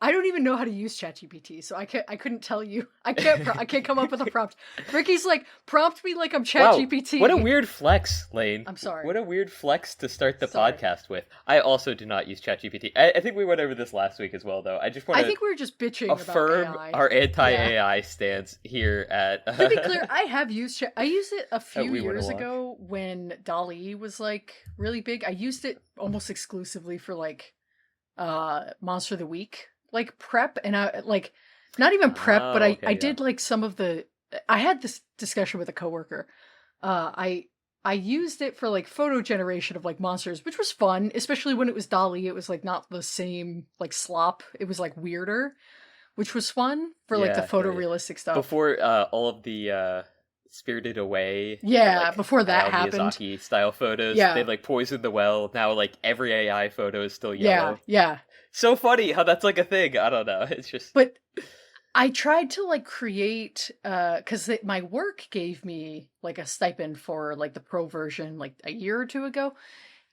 I don't even know how to use ChatGPT, so I couldn't tell you. I can't come up with a prompt. Ricky's like, prompt me like I'm ChatGPT. Wow, what a weird flex, Lane. I'm sorry. What a weird flex to start the podcast with. I also do not use ChatGPT. I think we went over this last week as well, though. I just want to I think we were just bitching affirm about AI. our anti-AI stance here at... To be clear, I have used I used it a few years ago when DALL-E was like really big. I used it almost exclusively for like Monster of the Week like prep, and I like not even prep, but I did like some of the. I had this discussion with a coworker. I used it for like photo generation of like monsters, which was fun, especially when it was DALL-E. It was like not the same like slop. It was like weirder, which was fun for like the photorealistic stuff. Before all of the Spirited Away, like, before that happened, Miyazaki style photos, they like poisoned the well. Now like every AI photo is still yellow. Yeah. So funny how that's like a thing. I don't know. It's just. But I tried to like create, because my work gave me like a stipend for like the pro version like a year or two ago,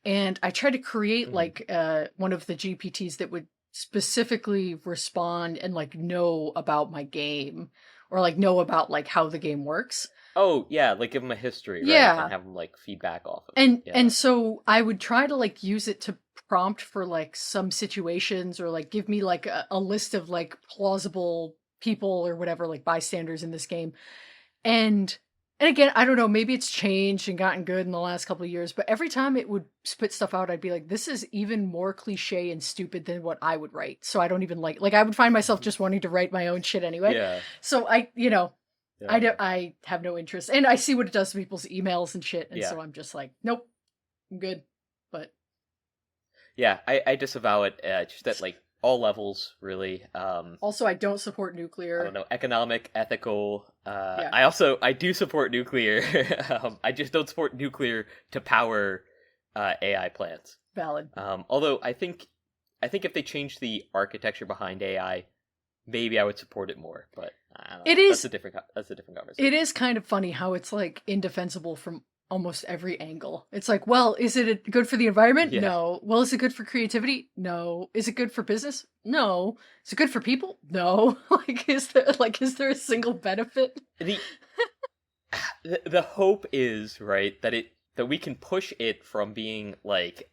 and I tried to create like one of the GPTs that would specifically respond and like know about my game or like know about like how the game works. Oh yeah, like give them a history, right? Yeah, and have them like feedback off of it. And so I would try to like use it to prompt for like some situations or like give me like a list of like plausible people or whatever, like bystanders in this game. And again, I don't know, maybe it's changed and gotten good in the last couple of years, but every time it would spit stuff out, I'd be like, this is even more cliche and stupid than what I would write. So I don't even like I would find myself just wanting to write my own shit anyway. Yeah. So I have no interest, and I see what it does to people's emails and shit, and so I'm just like, nope, I'm good. But yeah, I disavow it just at like all levels, really. Also, I don't support nuclear. I don't know, economic, ethical. I do support nuclear. I just don't support nuclear to power AI plants. Valid. Although I think if they change the architecture behind AI, maybe I would support it more, but I don't know. That's a different conversation. It is kind of funny how it's like indefensible from almost every angle. It's like, well, is it good for the environment? Yeah. No. Well, is it good for creativity? No. Is it good for business? No. Is it good for people? No. Is there a single benefit? The hope is, right, that we can push it from being like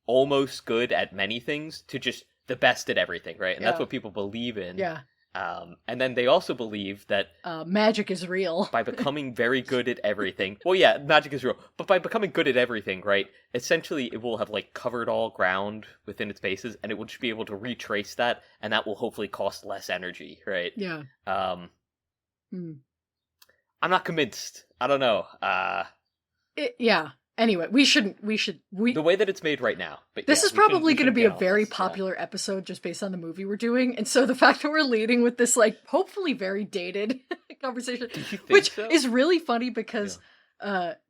almost good at many things to just the best at everything, right? And that's what people believe in. Yeah. And then they also believe that magic is real. By becoming very good at everything. Well, yeah, magic is real. But by becoming good at everything, right, essentially it will have like covered all ground within its bases, and it will just be able to retrace that, and that will hopefully cost less energy, right? Yeah. I'm not convinced. I don't know. Yeah. Anyway, we the way that it's made right now. But this is probably going to be a very popular episode just based on the movie we're doing, and so the fact that we're leading with this like hopefully very dated conversation, which is really funny because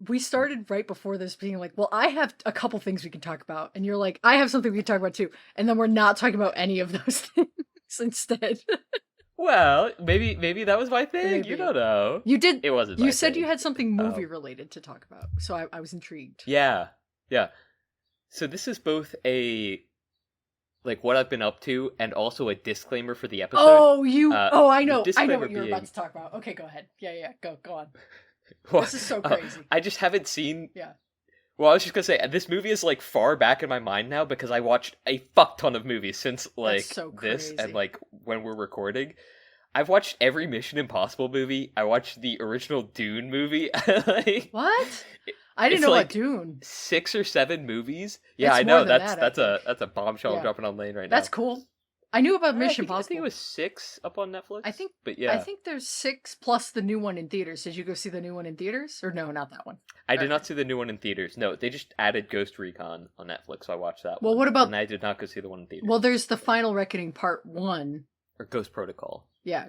we started right before this being like, well, I have a couple things we can talk about, and you're like, I have something we can talk about too, and then we're not talking about any of those things instead. Well, maybe that was my thing. Maybe. You don't know. You did. It wasn't. You said you had something movie related to talk about, so I was intrigued. Yeah. So this is both a like what I've been up to, and also a disclaimer for the episode. Oh, I know what you're about to talk about. Okay, go ahead. Yeah, go on. Well, this is so crazy. I just haven't seen. Yeah. Well, I was just gonna say, this movie is like far back in my mind now because I watched a fuck ton of movies since like this and like when we're recording. I've watched every Mission Impossible movie. I watched the original Dune movie. What? I didn't know about Dune. 6 or 7 movies. Yeah, I know. That's a bombshell dropping on Lane right now. That's cool. I knew about Mission Impossible. I think it was 6 up on Netflix. I think there's 6 plus the new one in theaters. Did you go see the new one in theaters? Or no, not that one. I did not see the new one in theaters. No, they just added Ghost Recon on Netflix, so I watched that one. Well, what about... And I did not go see the one in theaters. Well, there's the Final Reckoning Part 1. Or Ghost Protocol. Yeah.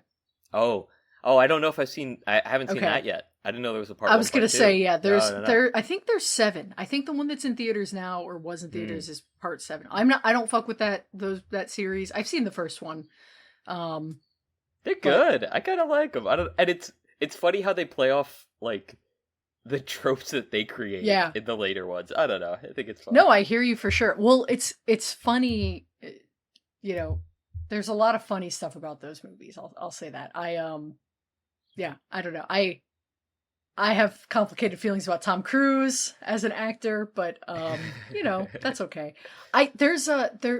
Oh, I don't know if I haven't seen that yet. I didn't know there was a part 1. I was going to say, yeah, I think there's 7. I think the one that's in theaters now or was in theaters is part 7. I don't fuck with that series. I've seen the first one. They're good. I kind of like them. And it's funny how they play off like the tropes that they create in the later ones. I don't know. I think it's fun. No, I hear you for sure. Well, it's funny, There's a lot of funny stuff about those movies. I'll say that. I don't know. I have complicated feelings about Tom Cruise as an actor, but that's okay.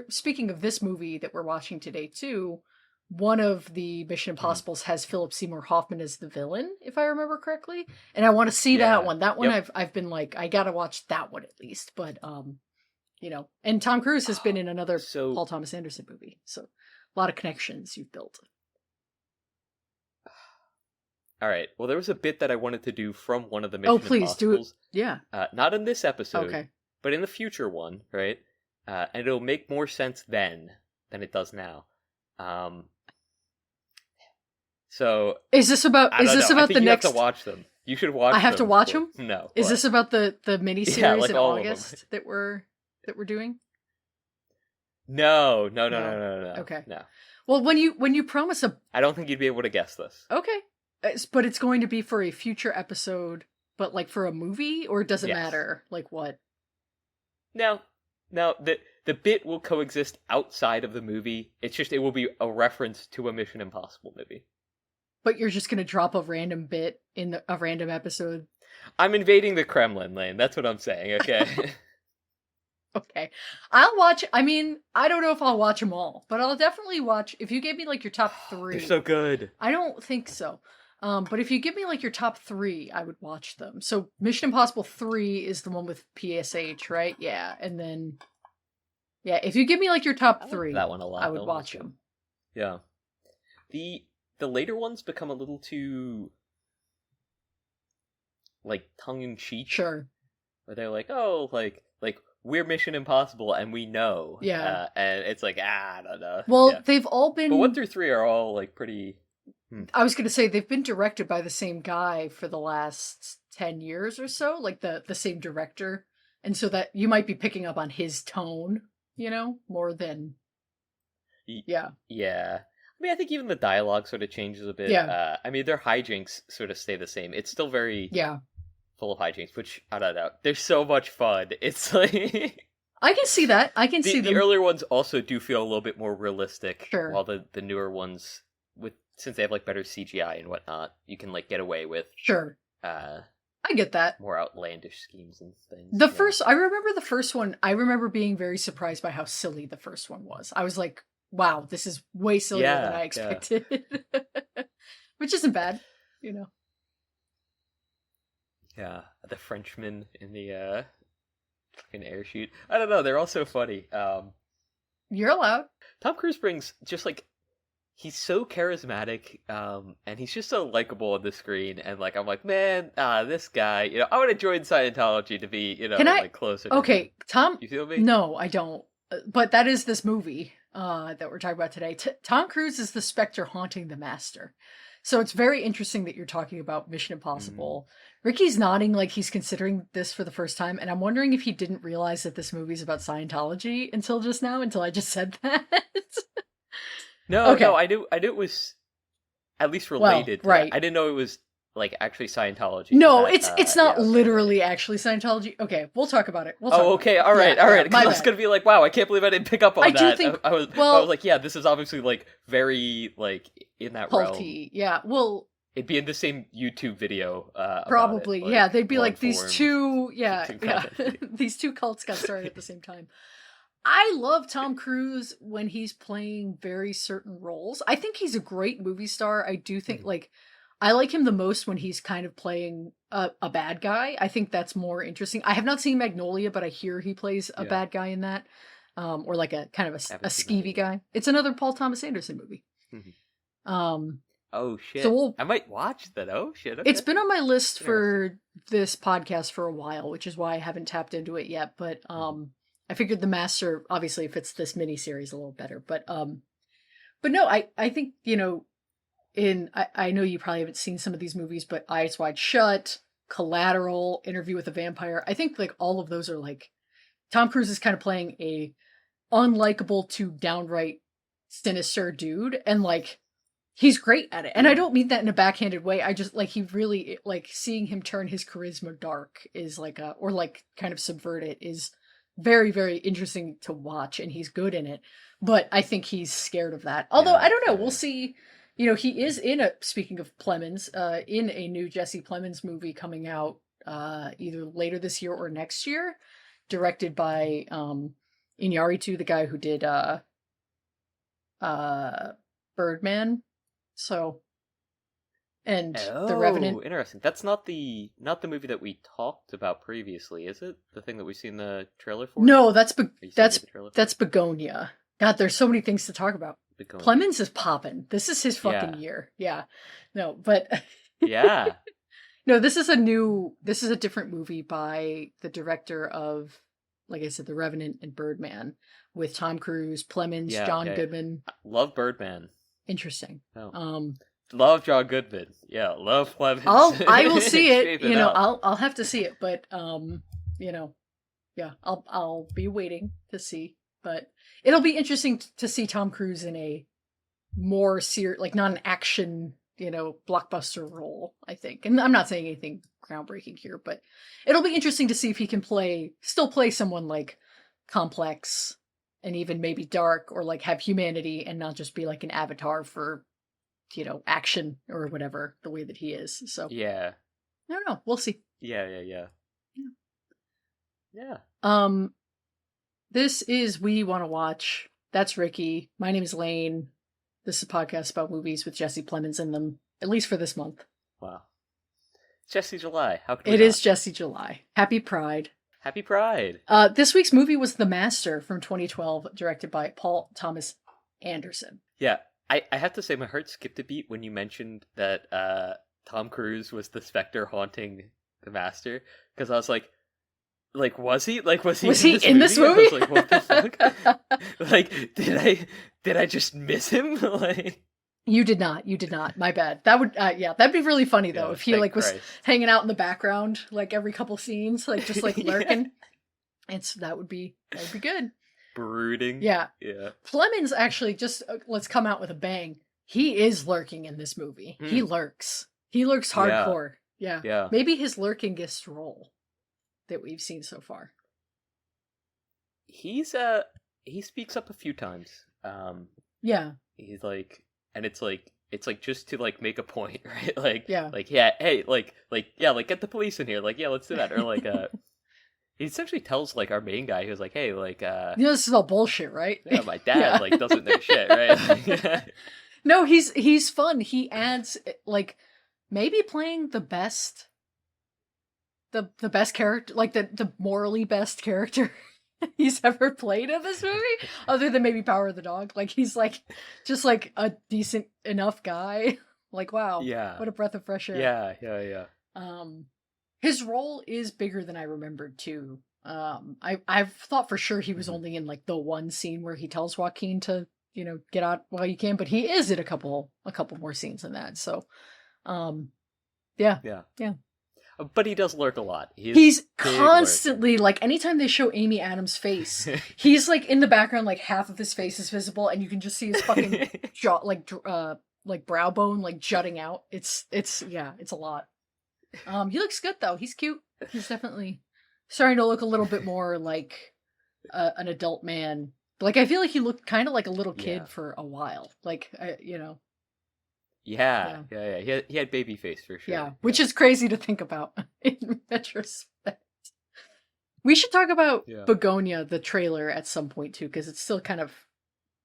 Speaking of this movie that we're watching today too, one of the Mission Impossibles has Philip Seymour Hoffman as the villain, if I remember correctly. And I want to see that one. That one I've been like, I gotta watch that one at least. But and Tom Cruise has been in another Paul Thomas Anderson movie. So a lot of connections you've built. All right. Well, there was a bit that I wanted to do from one of the Mission Impossibles. Oh, please do it. Yeah. Not in this episode, but in the future one, right? And it'll make more sense then than it does now. So is this about the next? You have to watch them. You should watch. I have to watch them. No. Is this about the miniseries in August that we're doing? No. Okay. No. Well, when you promise I don't think you'd be able to guess this. Okay. But it's going to be for a future episode, but like for a movie, or does it matter? Like what? No. The bit will coexist outside of the movie. It's just, it will be a reference to a Mission Impossible movie. But you're just going to drop a random bit in a random episode? I'm invading the Kremlin, Lane. That's what I'm saying, okay? Okay. I'll watch, I don't know if I'll watch them all, but I'll definitely watch, if you gave me like your top 3. They're so good. I don't think so. But if you give me like your top 3, I would watch them. So Mission Impossible 3 is the one with PSH, right? Yeah. And then, if you give me like your top 3, that one a lot. I would watch them. Yeah. The later ones become a little too, like, tongue-in-cheek. Sure. Where they're like, oh, like we're Mission Impossible and we know. Yeah. And it's like, I don't know. Well, they've all been... But 1 through 3 are all, like, pretty... I was going to say, they've been directed by the same guy for the last 10 years or so, like the same director. And so that you might be picking up on his tone, more than... Yeah. Yeah. I think even the dialogue sort of changes a bit. Yeah. Their hijinks sort of stay the same. It's still very full of hijinks, which, I don't know. They're so much fun. It's like... I can see that. I can see them. The earlier ones also do feel a little bit more realistic. Sure. While the newer ones, since they have, like, better CGI and whatnot, you can, like, get away with... Sure. I get that. More outlandish schemes and things. I remember the first one, I remember being very surprised by how silly the first one was. I was like, wow, this is way sillier than I expected. Which isn't bad, Yeah, the Frenchman in the fucking air shoot. I don't know, they're all so funny. You're allowed. Tom Cruise brings just, like, he's so charismatic, and he's just so likable on the screen, and, like, I'm like, man, this guy, I would have joined Scientology to be, like, closer to him. Tom... You feel me? No, I don't. But that is this movie that we're talking about today. Tom Cruise is the specter haunting the master. So it's very interesting that you're talking about Mission Impossible. Ricky's nodding like he's considering this for the first time, and I'm wondering if he didn't realize that this movie's about Scientology until just now, until I just said that. No, I knew it was at least related. Well, right. I didn't know it was, like, actually Scientology. No, it's not literally actually Scientology. Okay, we'll talk about it. Okay, all right. Because I was gonna be like, wow, I can't believe I didn't pick up on that. Do think, I was like, yeah, this is obviously, like, very, like, in that culty. realm. Yeah, well, it'd be in the same YouTube video. Probably, about it, like, they'd be like these two, these two cults got started at the same time. I love Tom Cruise when he's playing very certain roles. I think he's a great movie star. I do think, I like him the most when he's kind of playing a bad guy. I think that's more interesting. I have not seen Magnolia, but I hear he plays a bad guy in that. Or like a kind of a skeevy guy. It's another Paul Thomas Anderson movie. Oh shit! So I might watch that. Oh shit! Okay. It's been on my list for this podcast for a while, which is why I haven't tapped into it yet. But I figured The Master obviously fits this miniseries a little better. But no, I think I know you probably haven't seen some of these movies, but Eyes Wide Shut, Collateral, Interview with a Vampire. I think like all of those are like Tom Cruise is kind of playing a unlikable to downright sinister dude, and like. He's great at it. And I don't mean that in a backhanded way. I just like, he really, like, seeing him turn his charisma dark is like or like kind of subvert it is very, very interesting to watch, and he's good in it. But I think he's scared of that. Although, I don't know, we'll see. You know, he is speaking of Plemons, in a new Jesse Plemons movie coming out either later this year or next year, directed by Iñárritu, the guy who did Birdman. So, and The Revenant. Interesting. That's not the movie that we talked about previously, is it? The thing that we've seen the trailer for? No, that's Bugonia. God, there's so many things to talk about. Bugonia. Plemons is popping. This is his fucking year. Yeah. No, but yeah. No, this is a different movie by the director of, like I said, The Revenant and Birdman, with Tom Cruise, Plemons, John Goodman. Love Birdman. Interesting. Oh. Love John Goodman. Yeah, love Plemons. I will see it. You know, I'll have to see it, but you know, yeah, I'll be waiting to see. But it'll be interesting to see Tom Cruise in a more serious, like not an action, you know, blockbuster role, I think. And I'm not saying anything groundbreaking here, but it'll be interesting to see if he can still play someone like complex and even maybe dark, or like have humanity and not just be like an avatar for, you know, action or whatever, the way that he is. So yeah, I don't know. We'll see. Yeah. This is We Want to Watch. That's Ricky. My name is Lane. This is a podcast about movies with Jesse Plemons in them, at least for this month. Wow. Jesse July. How could we It is Jesse July. Happy Pride. Happy Pride. This week's movie was The Master from 2012, directed by Paul Thomas Anderson. Yeah, I have to say my heart skipped a beat when you mentioned that Tom Cruise was the specter haunting The Master, because I was like, was he in this movie? I was like, what the fuck? Like, did I just miss him? Like, you did not. My bad. That would that'd be really funny though, if he was hanging out in the background like every couple scenes, like just like lurking. That would be good. Brooding. Yeah. Yeah. Plemons actually, just let's come out with a bang. He is lurking in this movie. He lurks. He lurks hardcore. Yeah. Yeah. Maybe his lurkingest role that we've seen so far. He speaks up a few times. Yeah. He's like, and it's like just to like make a point, right? Like, yeah. Like, yeah, hey, like get the police in here. Like, yeah, let's do that. Or like, he essentially tells like our main guy, who's like, hey, like, this is all bullshit, right? Yeah, my dad like doesn't know shit, right? No, he's fun. He adds like maybe playing the best character, like the morally best character he's ever played in this movie, other than maybe Power of the Dog. Like, he's like just like a decent enough guy. Like, wow, yeah, what a breath of fresh air. Yeah. His role is bigger than I remembered too. I've thought for sure he was only in like the one scene where he tells Joaquin to, you know, get out while you can, but he is in a couple more scenes than that. So, yeah. But he does lurk a lot. He's constantly like, anytime they show Amy Adams' face, he's like in the background, like half of his face is visible, and you can just see his fucking jaw, like brow bone, like jutting out. It's a lot. He looks good though. He's cute. He's definitely starting to look a little bit more like an adult man. Like, I feel like he looked kind of like a little kid for a while. Like, you know. Yeah. He had baby face for sure. Yeah, which is crazy to think about in retrospect. We should talk about Bugonia, the trailer, at some point too, because it's still kind of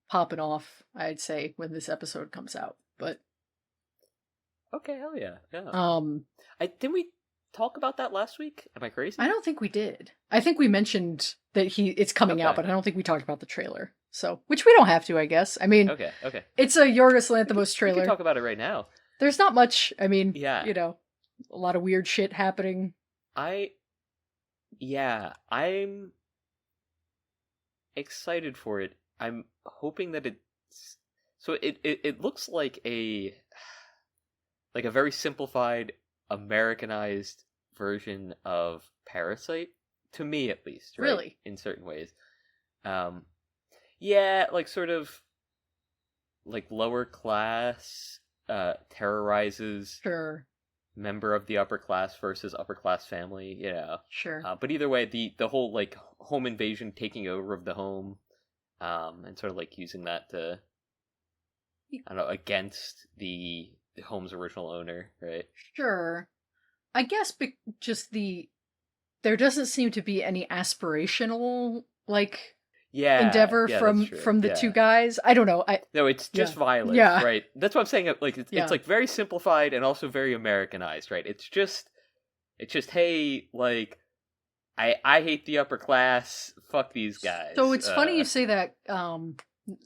popping off, I'd say, when this episode comes out. But okay, hell yeah. Didn't we talk about that last week? Am I crazy? I don't think we did. I think we mentioned that it's coming out, but I don't think we talked about the trailer. So, which we don't have to, I guess. I mean, okay. It's a Yorgos Lanthimos trailer. We can talk about it right now. There's not much. I mean, you know, a lot of weird shit happening. I'm excited for it. I'm hoping that it looks like a very simplified, Americanized version of Parasite, to me at least, right? Really? In certain ways. Yeah, like sort of like lower class terrorizes member of the upper class versus upper class family. Yeah, sure. But either way, the whole like home invasion, taking over of the home, and sort of like using that to, I don't know, against the home's original owner, right? Sure. I guess there doesn't seem to be any aspirational like endeavor from the two guys. I don't know. No, it's just violence, right? That's what I'm saying. Like it's like very simplified and also very Americanized, right? It's just hey, like I hate the upper class. Fuck these guys. So it's funny you say that.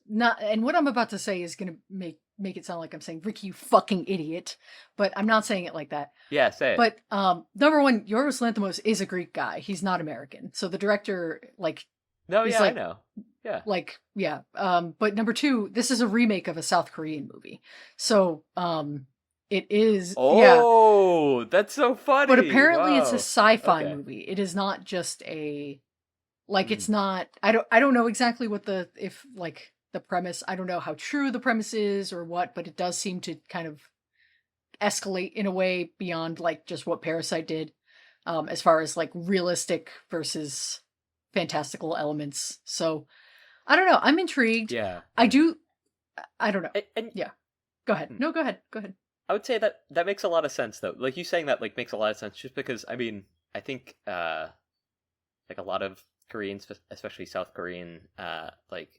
Not, and what I'm about to say is going to make it sound like I'm saying, Ricky, you fucking idiot. But I'm not saying it like that. Yeah, say it. But number one, Yorgos Lanthimos is a Greek guy. He's not American. So the director, like... No, yeah, I know. Yeah. Like, yeah. But number two, this is a remake of a South Korean movie. So it is... Oh, that's so funny. But apparently it's a sci-fi movie. It is not just a... Like, it's not... I don't know exactly what the premise... I don't know how true the premise is or what, but it does seem to kind of escalate in a way beyond, like, just what Parasite did, as far as, like, realistic versus fantastical elements. So, I don't know. I'm intrigued. Yeah. I don't know. And yeah. Go ahead. No, go ahead. Go ahead. I would say that makes a lot of sense, though. Like, you saying that, like, makes a lot of sense just because, I mean, I think, like, a lot of Koreans, especially South Korean, like,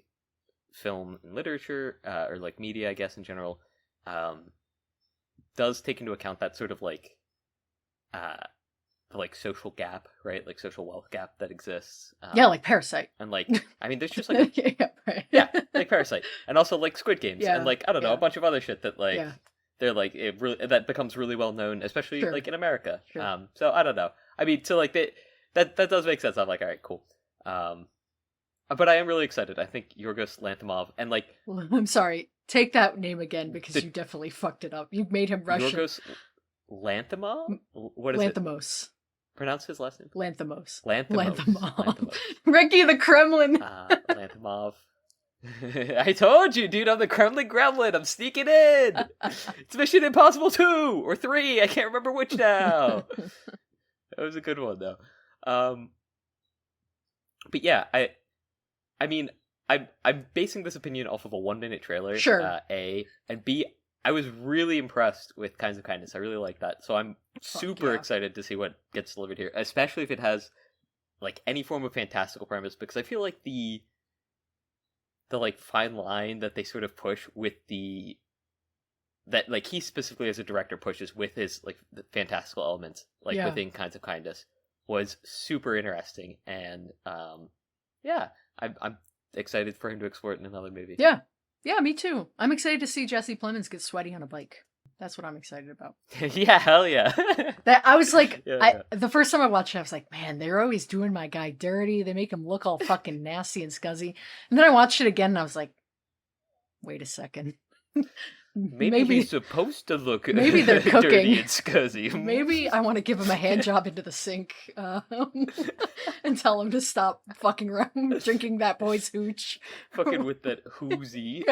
film and literature, or, like, media, I guess, in general, does take into account that sort of, like, like, social gap, right? Like, social wealth gap that exists. Yeah, like Parasite. And, like, I mean, there's just, like... right. Yeah, like Parasite. And also, like, Squid Games. And, like, I don't know, a bunch of other shit that, like... They're like that becomes really well known, especially like in America. Sure. So I don't know. I mean, so like that does make sense. I'm like, all right, cool. But I am really excited. I think Yorgos Lanthimos and like I'm sorry, take that name again because you definitely fucked it up. You made him Russian. Yorgos Lanthimos? What is Lanthimos. it? Pronounce his last name. Lanthimos. Lanthimos. Ricky the Kremlin. Lanthimos. I told you, dude, I'm the Kremlin Gremlin. I'm sneaking in. It's Mission Impossible 2 or 3. I can't remember which now. That was a good one, though. But yeah, I mean, I'm basing this opinion off of a 1-minute trailer. Sure. A, and B, I was really impressed with Kinds of Kindness. I really like that. So I'm super excited to see what gets delivered here, especially if it has like any form of fantastical premise, because I feel like the like fine line that they sort of push with that like he specifically as a director pushes with his like the fantastical elements like within Kinds of Kindness was super interesting, and I'm excited for him to explore it in another movie. Yeah, me too. I'm excited to see Jesse Plemons get sweaty on a bike. That's what I'm excited about. Yeah, hell yeah. That I was like, the first time I watched it, I was like, man, they're always doing my guy dirty. They make him look all fucking nasty and scuzzy. And then I watched it again, and I was like, wait a second. Maybe he's supposed to look maybe they're cooking. Dirty and scuzzy. Maybe I want to give him a hand job into the sink and tell him to stop fucking around drinking that boy's hooch. Fucking with that hoozy.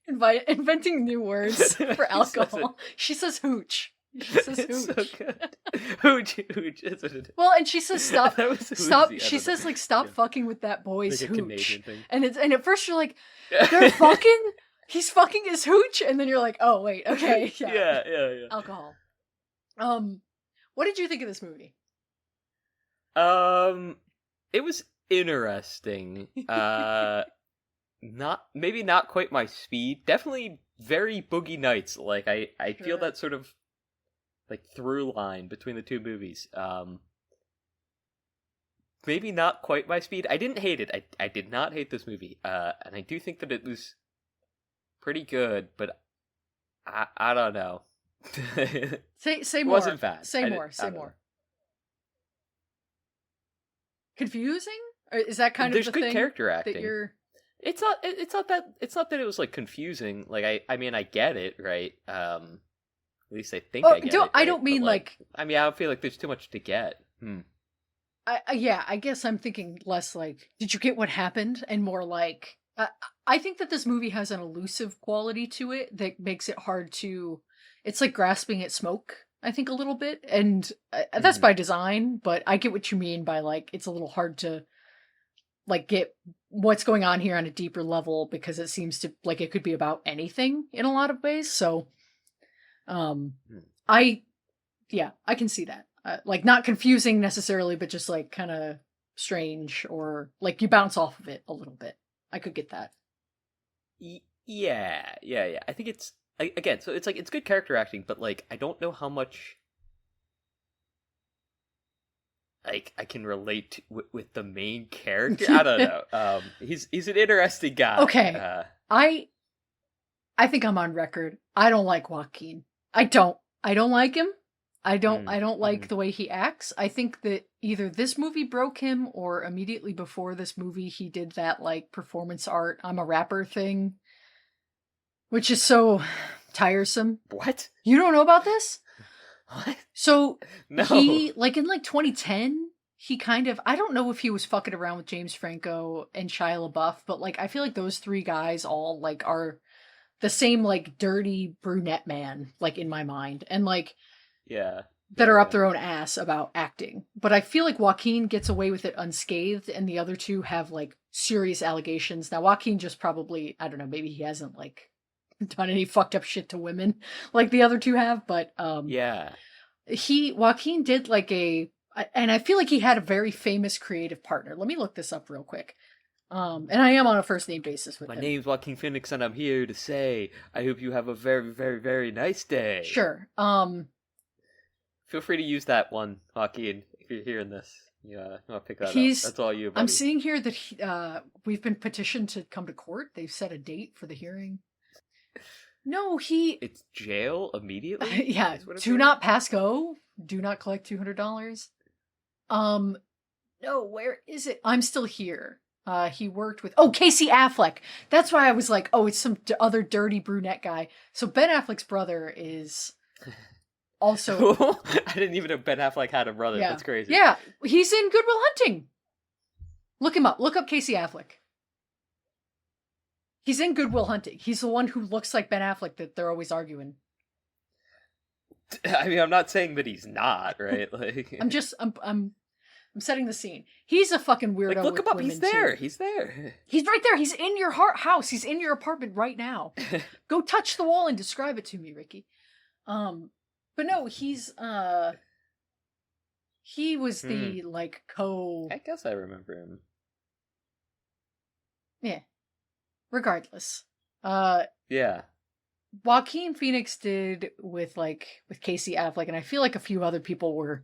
Inventing new words for alcohol. She says hooch. She says hooch. So good. Hooch. That's what it is. Well, and she says stop. She says like stop fucking with that boy's like hooch. And at first you're like, they're fucking. He's fucking his hooch, and then you're like, oh wait, okay, yeah. Alcohol. What did you think of this movie? It was interesting. Not quite my speed. Definitely very Boogie Nights. Like I feel that sort of like through line between the two movies. Maybe not quite my speed. I didn't hate it. I did not hate this movie. And I do think that it was pretty good, but I don't know. Say more. Wasn't bad. Say more. Confusing? Or is that kind There's of the good thing character acting. that you're... It's not that it was like confusing. Like I mean I get it, right? At least I think I get it. I don't mean like I mean I feel like there's too much to get. I guess I'm thinking less like, did you get what happened? And more like, I think that this movie has an elusive quality to it that makes it hard to it's like grasping at smoke, I think, a little bit. And that's by design, but I get what you mean by like, it's a little hard to like get what's going on here on a deeper level, because it seems to like it could be about anything in a lot of ways. So I can see that. Like not confusing necessarily, but just like kind of strange, or like you bounce off of it a little bit. I could get that. Yeah. I think it's again, so it's like it's good character acting, but like I don't know how much like I can relate to, with the main character. I don't know. He's an interesting guy. Okay. I think I'm on record. I don't like Joaquin. I don't like him. I don't like the way he acts. I think that either this movie broke him, or immediately before this movie he did that like performance art I'm a rapper thing, which is so tiresome. What? You don't know about this? What? So no. He like in like 2010, he kind of, I don't know if he was fucking around with James Franco and Shia LaBeouf, but like I feel like those three guys all like are the same like dirty brunette man, like in my mind, and like that are up their own ass about acting. But I feel like Joaquin gets away with it unscathed, and the other two have like serious allegations. Now Joaquin just probably, I don't know, maybe he hasn't like done any fucked up shit to women like the other two have, but Joaquin did like and I feel like he had a very famous creative partner. Let me look this up real quick. And I am on a first name basis with him. My name's Joaquin Phoenix, and I'm here to say I hope you have a very, very, very nice day. Sure. Feel free to use that one, Joaquin, if you're hearing this. Yeah, I'll pick that up. That's all you, buddy. I'm seeing here that we've been petitioned to come to court. They've set a date for the hearing. No, It's jail immediately? Yeah, do not pass go. Do not collect $200. No, where is it? I'm still here. He worked with Casey Affleck. That's why I was like, it's some other dirty brunette guy. So Ben Affleck's brother is also. I didn't even know Ben Affleck had a brother. Yeah. That's crazy. Yeah, he's in Good Will Hunting. Look him up. Look up Casey Affleck. He's in Good Will Hunting. He's the one who looks like Ben Affleck that they're always arguing. I mean, I'm not saying that he's not, right? Like, I'm setting the scene. He's a fucking weirdo. Like, look him up. He's there. Too. He's there. He's right there. He's in your house. He's in your apartment right now. Go touch the wall and describe it to me, Ricky. But no, he's he was the like I guess I remember him. Yeah. Regardless. Joaquin Phoenix did with Casey Affleck, and I feel like a few other people were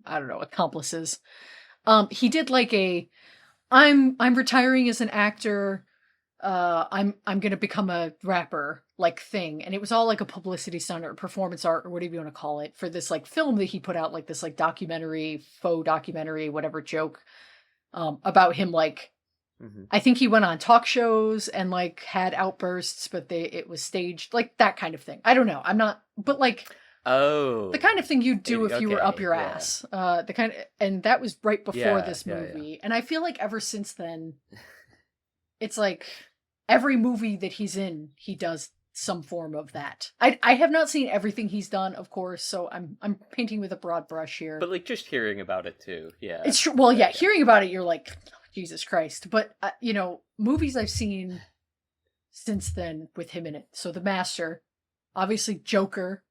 accomplices. He did like I'm retiring as an actor. I'm gonna become a rapper like thing, and it was all like a publicity stunt or performance art or whatever you want to call it for this like film that he put out, like this like faux documentary, whatever joke, about him like. Mm-hmm. I think he went on talk shows and like had outbursts, but it was staged, like that kind of thing. I don't know. I'm not, but like, the kind of thing you'd do if you were up your ass. And that was right before this movie. Yeah. And I feel like ever since then, it's like every movie that he's in, he does some form of that. I have not seen everything he's done, of course, so I'm painting with a broad brush here. But like just hearing about it too, yeah. It's true. Well, yeah, hearing about it, you're like, Jesus Christ. But, movies I've seen since then with him in it. So The Master, obviously Joker.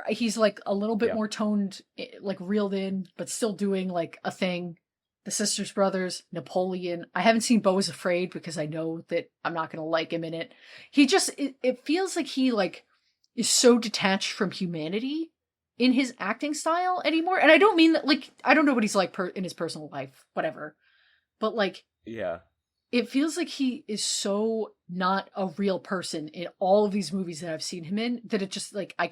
He's like a little bit more toned, like reeled in, but still doing like a thing. The Sisters Brothers, Napoleon. I haven't seen Beau is Afraid because I know that I'm not going to like him in it. He just, it feels like he like is so detached from humanity in his acting style anymore. And I don't mean that, like, I don't know what he's like in his personal life, whatever. But like, it feels like he is so not a real person in all of these movies that I've seen him in that it just like, I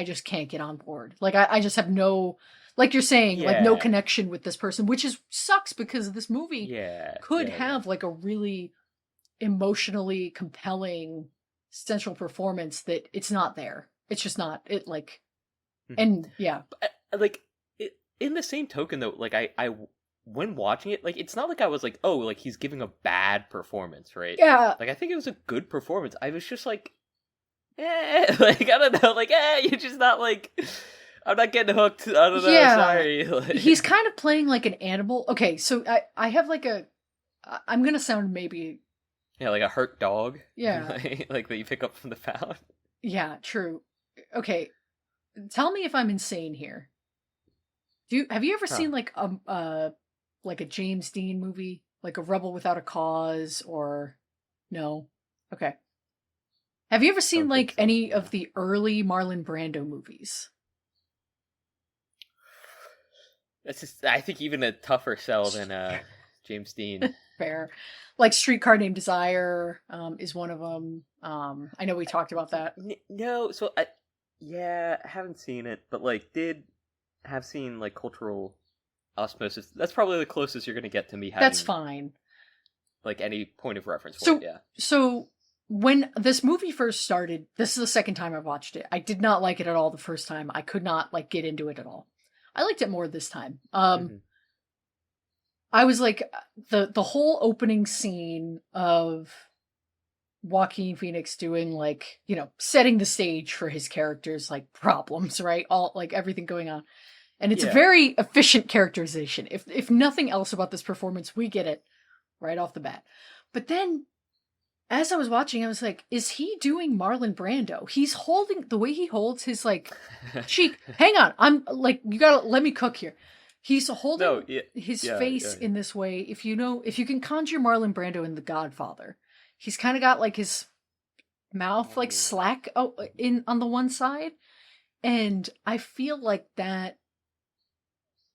just can't get on board. Like, I just have no, like you're saying, like no connection with this person, which sucks because this movie could have like a really emotionally compelling central performance that it's not there. It's just not it like, and like in the same token though, like I when watching it, like, it's not like I was like, oh, like, he's giving a bad performance, right? Yeah. Like, I think it was a good performance. I was just like, like I don't know, like you're just not like. I'm not getting hooked. I don't know. Yeah. Sorry. Like... He's kind of playing like an animal. Okay, so I have like I'm gonna sound maybe. Yeah, like a hurt dog. Yeah. like that you pick up from the pound. Yeah, true. Okay, tell me if I'm insane here. Have you ever seen like a James Dean movie, like A Rebel Without a Cause, or no? Okay. Have you ever seen like any of the early Marlon Brando movies? That's just, I think, even a tougher sell than James Dean. Fair. Like Streetcar Named Desire is one of them. I know we talked about that. No, so I haven't seen it, but like did have seen like cultural osmosis. That's probably the closest you're going to get to me having. That's fine. Like any point of reference for it, yeah. So when this movie first started, this is the second time I've watched it. I did not like it at all the first time. I could not like get into it at all. I liked it more this time. I was like the whole opening scene of Joaquin Phoenix doing like, setting the stage for his character's like problems, right? All like everything going on. And it's a very efficient characterization. If nothing else about this performance, we get it right off the bat. But then as I was watching, I was like, is he doing Marlon Brando? He's holding the way he holds his like cheek. Hang on. I'm like, you gotta let me cook here. He's holding his face in this way. If you can conjure Marlon Brando in The Godfather, he's kind of got like his mouth like slack on the one side. And I feel like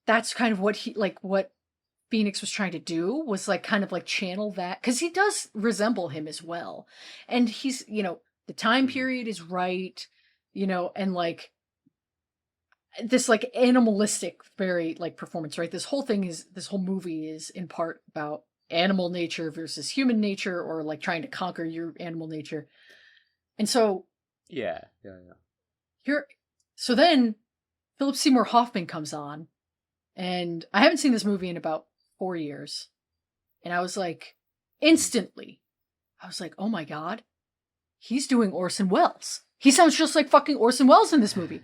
that's kind of what Phoenix was trying to do, was like kind of like channel that, because he does resemble him as well. And he's, the time period is right, and like this like animalistic, very like performance, right? This whole movie is in part about animal nature versus human nature, or like trying to conquer your animal nature. And so so then Philip Seymour Hoffman comes on, and I haven't seen this movie in about 4 years. And I was like, instantly, oh my God, he's doing Orson Welles. He sounds just like fucking Orson Welles in this movie.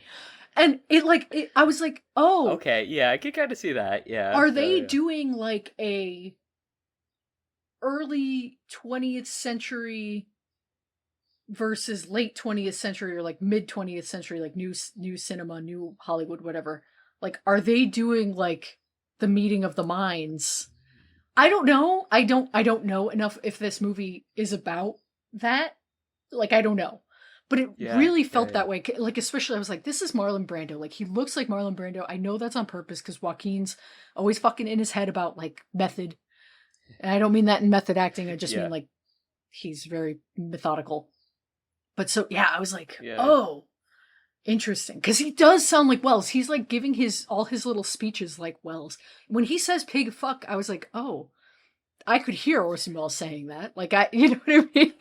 And I was like, oh. Okay, yeah, I could kind of see that, yeah. Are they doing like a early 20th century versus late 20th century, or like mid 20th century, like new cinema, new Hollywood, whatever? Like, are they doing like the meeting of the minds? I don't know. I don't know enough if this movie is about that. Like, I don't know. But it really felt that way. Like, especially, I was like, this is Marlon Brando. Like, he looks like Marlon Brando. I know that's on purpose because Joaquin's always fucking in his head about, like, method. And I don't mean that in method acting. I just mean, like, he's very methodical. But so, I was like, oh, interesting. Because he does sound like Welles. He's, like, giving all his little speeches like Welles. When he says pig fuck, I was like, oh, I could hear Orson Welles saying that. Like, you know what I mean?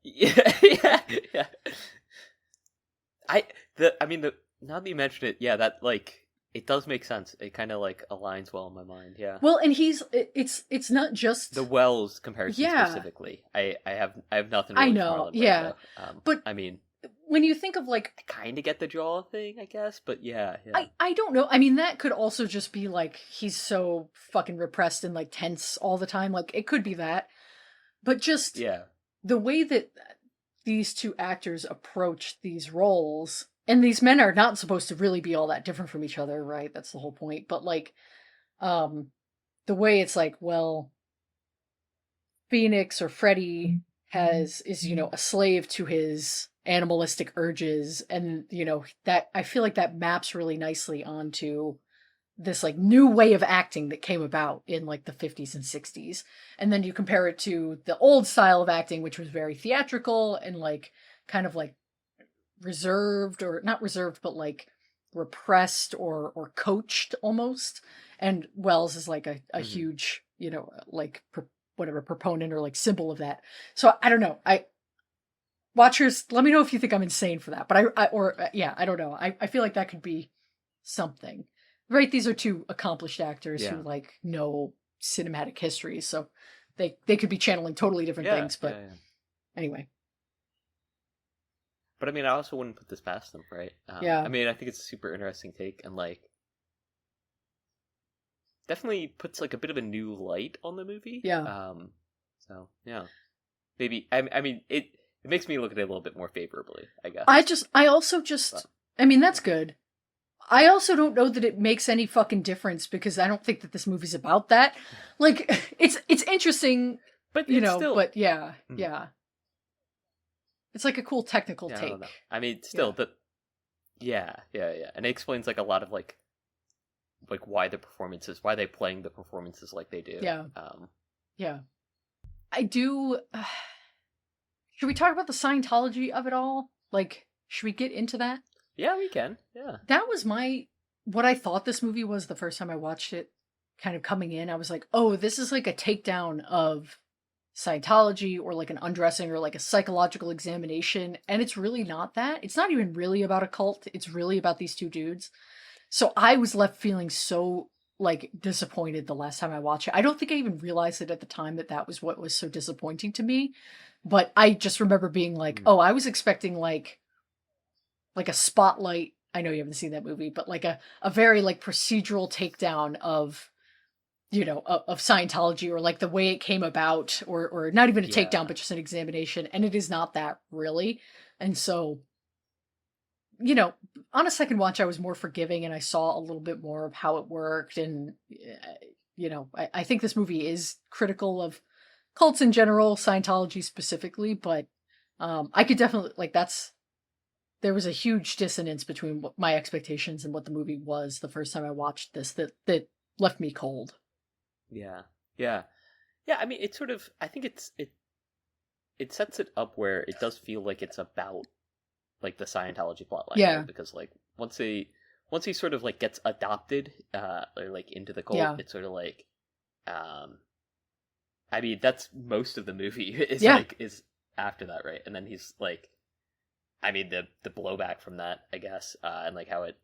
Yeah. Now that you mentioned it, that like it does make sense. It kind of like aligns well in my mind. Yeah. Well, and it's not just the Welles comparison specifically. I have nothing. Really I know. Yeah. But I mean, when you think of like, I kind of get the jaw thing, I guess. But yeah. I don't know. I mean, that could also just be like he's so fucking repressed and like tense all the time. Like it could be that, but just the way that these two actors approach these roles, and these men are not supposed to really be all that different from each other, right? That's the whole point. But like, the way it's like, well, Phoenix or Freddy is a slave to his animalistic urges, and that I feel like that maps really nicely onto this like new way of acting that came about in like the 50s and 60s. And then you compare it to the old style of acting, which was very theatrical and like kind of like reserved, or not reserved, but like repressed or coached almost. And Welles is like a huge, like proponent or like symbol of that. So I don't know. Watchers, let me know if you think I'm insane for that. But I don't know. I feel like that could be something. Right, these are two accomplished actors who like know cinematic history, so they could be channeling totally different things. But anyway, But I mean, I also wouldn't put this past them, right? Yeah. I mean, I think it's a super interesting take, and like, definitely puts like a bit of a new light on the movie. Yeah. So yeah, maybe. I mean, it makes me look at it a little bit more favorably, I guess. I mean, that's good. I also don't know that it makes any fucking difference because I don't think that this movie's about that. Like, it's interesting, but you know, still... but yeah, yeah. It's like a cool technical take. I mean, still, yeah. And it explains like a lot of like why they're playing the performances like they do. Yeah. Yeah. I do. Should we talk about the Scientology of it all? Like, should we get into that? Yeah, we can. Yeah. That was what I thought this movie was the first time I watched it, kind of coming in. I was like, oh, this is like a takedown of Scientology or like an undressing or like a psychological examination. And it's really not that. It's not even really about a cult. It's really about these two dudes. So I was left feeling so like disappointed the last time I watched it. I don't think I even realized it at the time that was what was so disappointing to me. But I just remember being like, oh, I was expecting like a spotlight. I know you haven't seen that movie, but like a very like procedural takedown of, you know, of Scientology or like the way it came about or not even a takedown, but just an examination. And it is not that really. And so, you know, on a second watch, I was more forgiving and I saw a little bit more of how it worked. And, you know, I think this movie is critical of cults in general, Scientology specifically, but I could definitely, like, there was a huge dissonance between what my expectations and what the movie was the first time I watched this that left me cold. Yeah. I mean, it's sort of, I think it sets it up where it does feel like it's about like the Scientology plotline. Yeah. Right? Because like once he sort of like gets adopted, or like into the cult, it's sort of like, I mean, that's most of the movie is after that, right? And then he's like, I mean, the blowback from that, I guess, and like how it.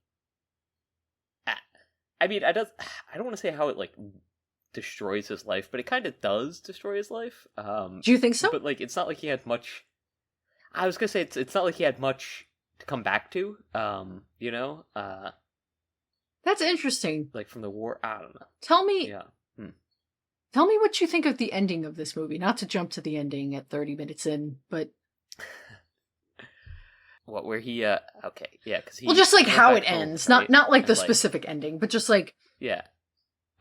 I mean, I don't want to say how it like destroys his life, but it kind of does destroy his life. Do you think so? But like, it's not like he had much. I was gonna say it's not like he had much to come back to. You know. That's interesting. Like from the war, I don't know. Tell me. Yeah. Tell me what you think of the ending of this movie. Not to jump to the ending at 30 minutes in, but. What, where he, okay, yeah, because he... Well, just like how it ends, right? not like the specific ending, but just like... Yeah.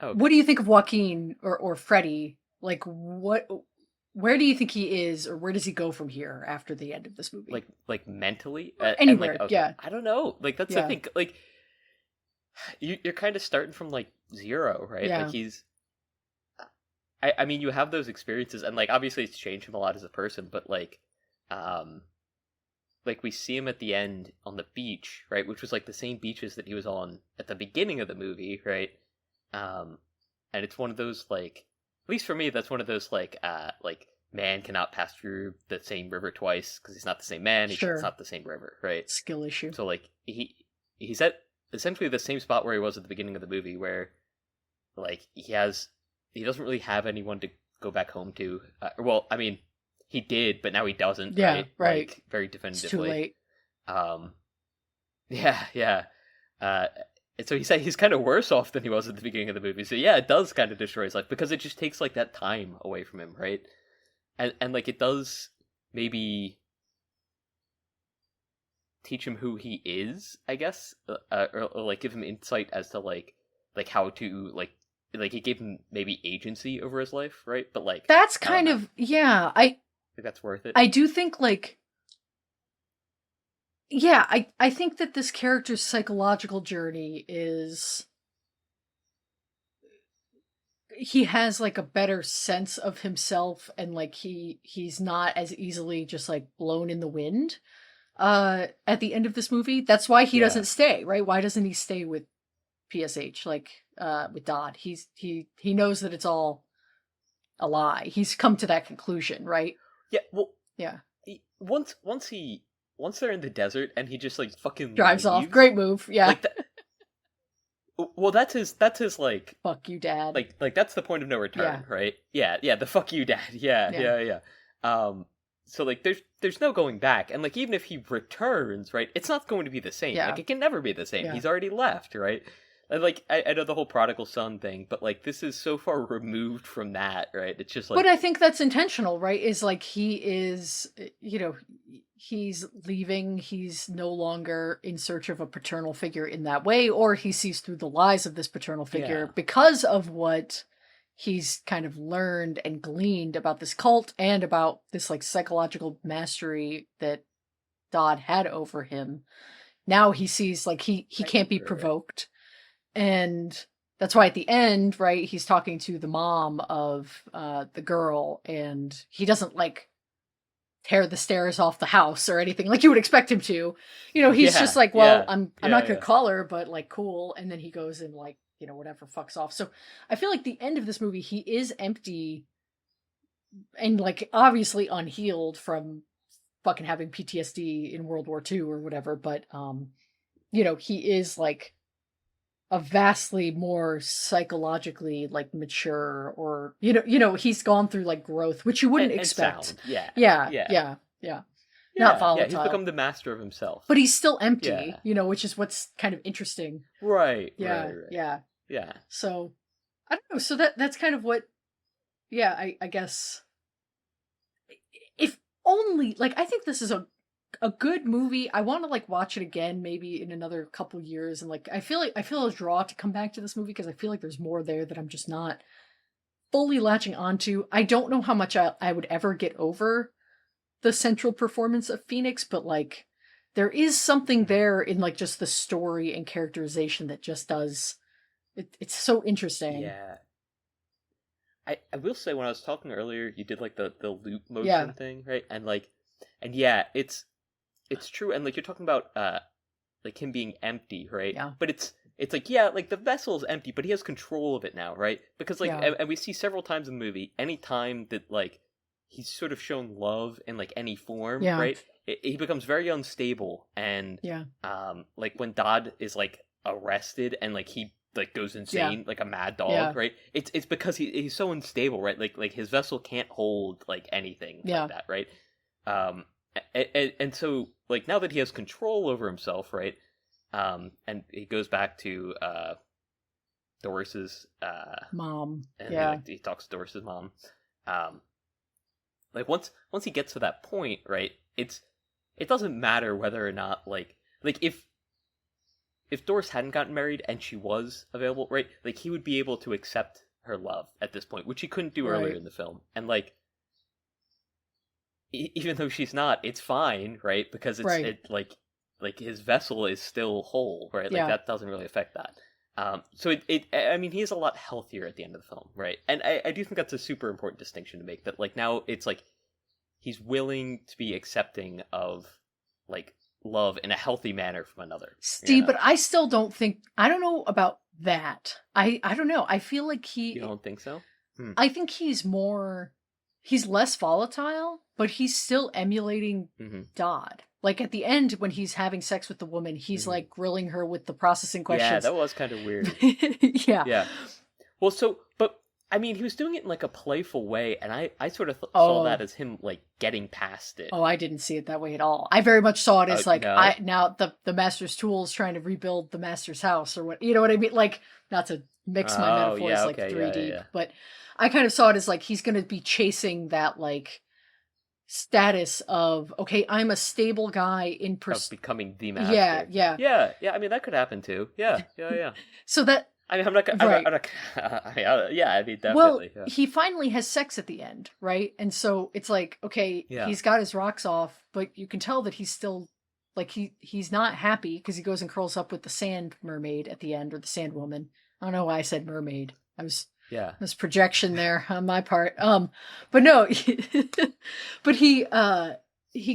Okay. What do you think of Joaquin or Freddy? Like, where do you think he is, or where does he go from here after the end of this movie? Like mentally? Anywhere, like, okay, yeah. I don't know. Like, that's the thing, like, you're kind of starting from, like, zero, right? Yeah. Like, he's... I mean, you have those experiences, and, like, obviously it's changed him a lot as a person, but, like, we see him at the end on the beach, right? Which was like the same beaches that he was on at the beginning of the movie, right? And it's one of those like, at least for me, that's one of those like man cannot pass through the same river twice because he's not the same man. It's not the same river, right? Skill issue. So like he's at essentially the same spot where he was at the beginning of the movie, where like he doesn't really have anyone to go back home to. Well, I mean. He did, but now he doesn't. Yeah, right. Like, very definitively. It's too late. Yeah. And so he's kind of worse off than he was at the beginning of the movie. So yeah, it does kind of destroy his life because it just takes like that time away from him, right? And like it does maybe teach him who he is, I guess, or like give him insight as to like how to like it gave him maybe agency over his life, right? But like that's kind of I think that's worth it. I do think like I think that this character's psychological journey is he has like a better sense of himself and like he's not as easily just like blown in the wind at the end of this movie. That's why he doesn't stay, right? Why doesn't he stay with PSH like with Dodd? He knows that it's all a lie. He's come to that conclusion, right? Yeah, well, yeah. Once they're in the desert and he just like fucking drives off. Great move. Yeah. Like well, that's his like fuck you, dad. Like that's the point of no return, right? Yeah. The fuck you, dad. Yeah. so like there's no going back, and like even if he returns, right, it's not going to be the same. Like it can never be the same. He's already left, right? And like I know the whole prodigal son thing, but like this is so far removed from that, right? It's just like, but I think that's intentional, right? Is like he is, he's leaving. He's no longer in search of a paternal figure in that way, or he sees through the lies of this paternal figure because of what he's kind of learned and gleaned about this cult and about this like psychological mastery that Dodd had over him. Now he sees like he can't be provoked. And that's why at the end, right, he's talking to the mom of the girl, and he doesn't like tear the stairs off the house or anything like you would expect him to. He's just like, well, I'm not going to call her, but like, cool. And then he goes and like, whatever, fucks off. So I feel like the end of this movie, he is empty and like obviously unhealed from fucking having PTSD in World War II or whatever. But, he is like a vastly more psychologically like mature, or, he's gone through like growth, which you wouldn't expect. Sound. Yeah. Not volatile. Yeah, he's become the master of himself. But he's still empty, which is what's kind of interesting. Right. Yeah. Right. Yeah. So, I don't know. So that's kind of what, I guess, if only, like, I think this is a good movie. I want to, like, watch it again, maybe in another couple years. And, like, I feel a draw to come back to this movie because I feel like there's more there that I'm just not fully latching onto. I don't know how much I would ever get over the central performance of Phoenix, but, like, there is something there in, like, just the story and characterization that just does... It's so interesting. Yeah. I will say, when I was talking earlier, you did like the loop motion thing, right? And like, and yeah, it's true. And like, you're talking about like him being empty, right? Yeah. But it's like, yeah, like the vessel's empty, but he has control of it now, right? Because like, and we see several times in the movie, any time that like he's sort of shown love in like any form, right? He becomes very unstable, and like when Dodd is like arrested and like he like goes insane like a mad dog, right? It's because he's so unstable, right? Like his vessel can't hold like anything like that, right? And so like now that he has control over himself, right? And he goes back to Doris's mom, and he talks to Doris's mom. Like once he gets to that point, right? It doesn't matter whether or not like if Doris hadn't gotten married and she was available, right? Like he would be able to accept her love at this point, which he couldn't do earlier in the film. And like, even though she's not, it's fine, right? Because it's like his vessel is still whole, right? Like that doesn't really affect that. So I mean, he's a lot healthier at the end of the film, right? And I do think that's a super important distinction to make, that like now it's like he's willing to be accepting of like love in a healthy manner from another. Steve, but I still don't I don't know about that. I don't know. I feel like You don't think so? I think he's less volatile, but he's still emulating Dodd. Like at the end when he's having sex with the woman, he's like grilling her with the processing questions. Yeah, that was kind of weird. Yeah. Well, but I mean, he was doing it in like a playful way, and I sort of saw that as him like getting past it. Oh, I didn't see it that way at all. I very much saw it as like no. now the master's tools trying to rebuild the master's house, or what, you know what I mean? Like, not to mix my metaphors like 3 deep, but I kind of saw it as like he's going to be chasing that like status of, okay, I'm a stable guy in of becoming the master. Yeah. I mean, that could happen too. Yeah. So that. I mean, I'm not. Yeah, I mean, definitely. Well, he finally has sex at the end, right? And so it's like, okay, he's got his rocks off, but you can tell that he's still, like, he's not happy because he goes and curls up with the sand mermaid at the end, or the sand woman. I don't know why I said mermaid. There's projection there on my part. But no, but he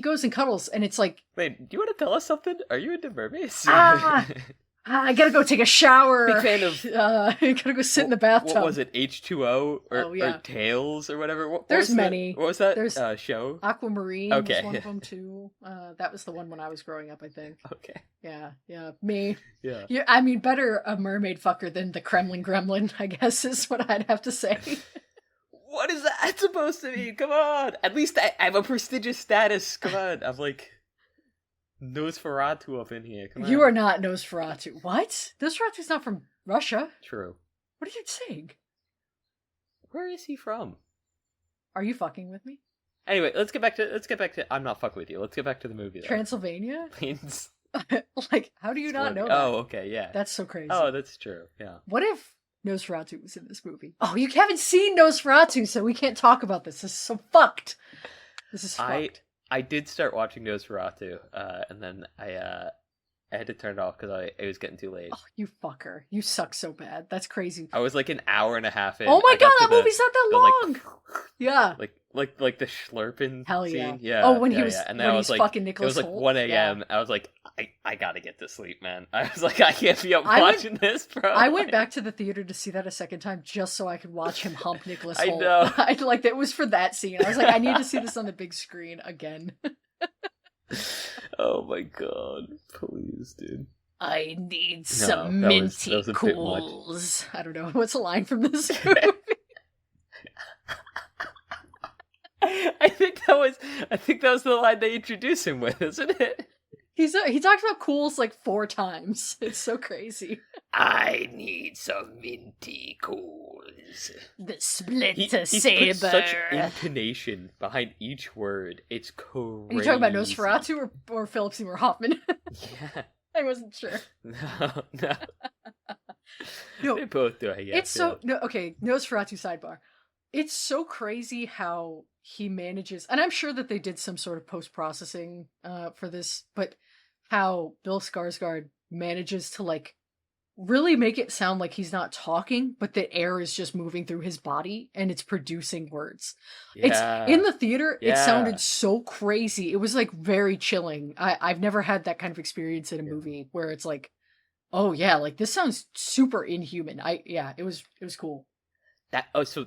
goes and cuddles, and it's like, wait, do you want to tell us something? Are you into mermaids? I gotta go take a shower. Big fan of. I gotta go sit in the bathtub. What was it? H2O or Tails or whatever. There's many. What was that? There's show? Aquamarine was one of them too. That was the one when I was growing up, I think. Okay. Yeah. Me. Yeah. I mean, better a mermaid fucker than the Kremlin Gremlin, I guess, is what I'd have to say. What is that supposed to mean? Come on. At least I have a prestigious status. Come on. I'm like Nosferatu up in here. Come on. You are not Nosferatu. What? Nosferatu's not from Russia. True. What are you saying? Where is he from? Are you fucking with me? Anyway, let's get back to I'm not fucking with you. Let's get back to the movie though. Transylvania? Means like, how do you not know that? Oh, okay, yeah. That's so crazy. Oh, that's true. Yeah. What if Nosferatu was in this movie? Oh, you haven't seen Nosferatu, so we can't talk about this. This is so fucked. This is fucked. I did start watching Nosferatu, and then I had to turn it off because it was getting too late. Oh, you fucker. You suck so bad. That's crazy. I was like an hour and a half in. Oh my god, that movie's not that long! Like, yeah. Like the slurping Hell yeah. scene. Yeah. Oh, when he was and when I was was like, fucking Nicholas It was Hoult? like 1 a.m. I was like, I gotta get to sleep, man. I was like, I can't be up watching this, bro. I went back to the theater to see that a second time just so I could watch him hump Nicholas Hoult. I know. Like, that was for that scene. I was like, I need to see this on the big screen again. Oh my god. Please, dude. I need some minty cools. I don't know. What's a line from this movie? I think that was the line they introduced him with, isn't it? He talks about cools like 4 times. It's so crazy. I need some minty cools. The Splinter He's Saber. put such intonation behind each word. It's crazy. Are you talking about Nosferatu or Philip Seymour Hoffman? Yeah. I wasn't sure. No. No, they both do. Yeah. It's so okay. Nosferatu sidebar. It's so crazy how he manages, and I'm sure that they did some sort of post-processing for this, but how Bill Skarsgård manages to like really make it sound like he's not talking, but the air is just moving through his body and it's producing words. Yeah. It's in the theater. Yeah. It sounded so crazy. It was like very chilling. I've never had that kind of experience in a movie where it's like, oh yeah, like this sounds super inhuman. It was cool. So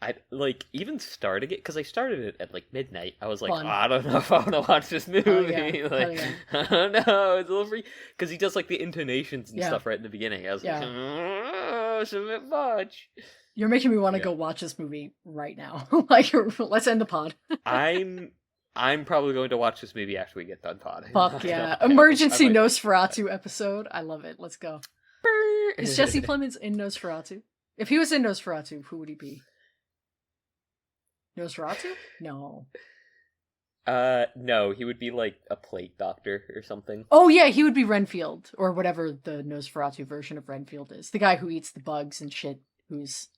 I like even starting it because I started it at like midnight. I was like, I don't know if I want to watch this movie. I don't know. It's a little free because he does like the intonations and stuff right in the beginning. I was like, it's a bit much. You're making me want to go watch this movie right now. Like, let's end the pod. I'm probably going to watch this movie after we get done podding. Fuck yeah! Emergency Nosferatu episode. I love it. Let's go. Is Jesse Plemons in Nosferatu? If he was in Nosferatu, who would he be? Nosferatu? No. No, he would be like a plate doctor or something. Oh yeah, he would be Renfield, or whatever the Nosferatu version of Renfield is. The guy who eats the bugs and shit, who's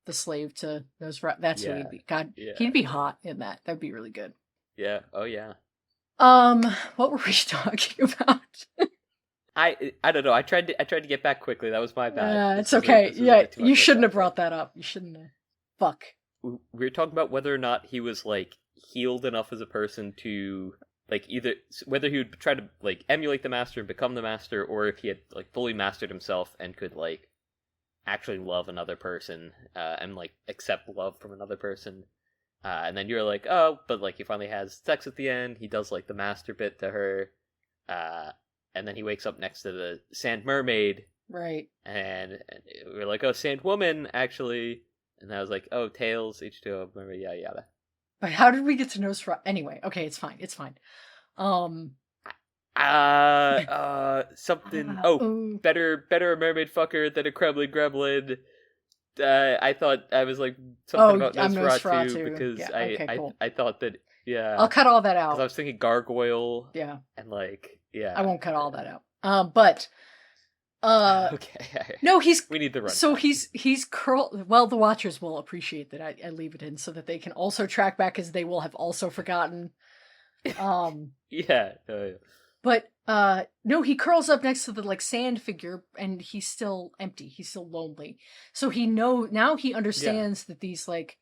the slave to Nosferatu. That's who he'd be. God, he'd be hot in that. That'd be really good. Yeah. Oh yeah. What were we talking about? I don't know. I tried to get back quickly. That was my bad. It's okay. You shouldn't have brought that up. You shouldn't have. Fuck. We were talking about whether or not he was like healed enough as a person to like either whether he would try to like emulate the master and become the master, or if he had like fully mastered himself and could like actually love another person and like accept love from another person. And then you're like, oh, but like he finally has sex at the end. He does like the master bit to her, and then he wakes up next to the sand mermaid, right? And we're like, oh, sand woman actually. And I was like, oh, Tails, H2O, remember, yada yada. But how did we get to Nosferatu? Anyway, okay, it's fine. Something. Better a mermaid fucker than a crumbly gremlin. I thought I was like something about Nosferatu because cool. I thought that I'll cut all that out. I was thinking gargoyle. Yeah. And like I won't cut all that out. But. Okay. No, we need the run. So he's curled. Well, the watchers will appreciate that I leave it in so that they can also track back, as they will have also forgotten. Yeah. But no, he curls up next to the like sand figure, and he's still empty. He's still lonely. So now he understands that these like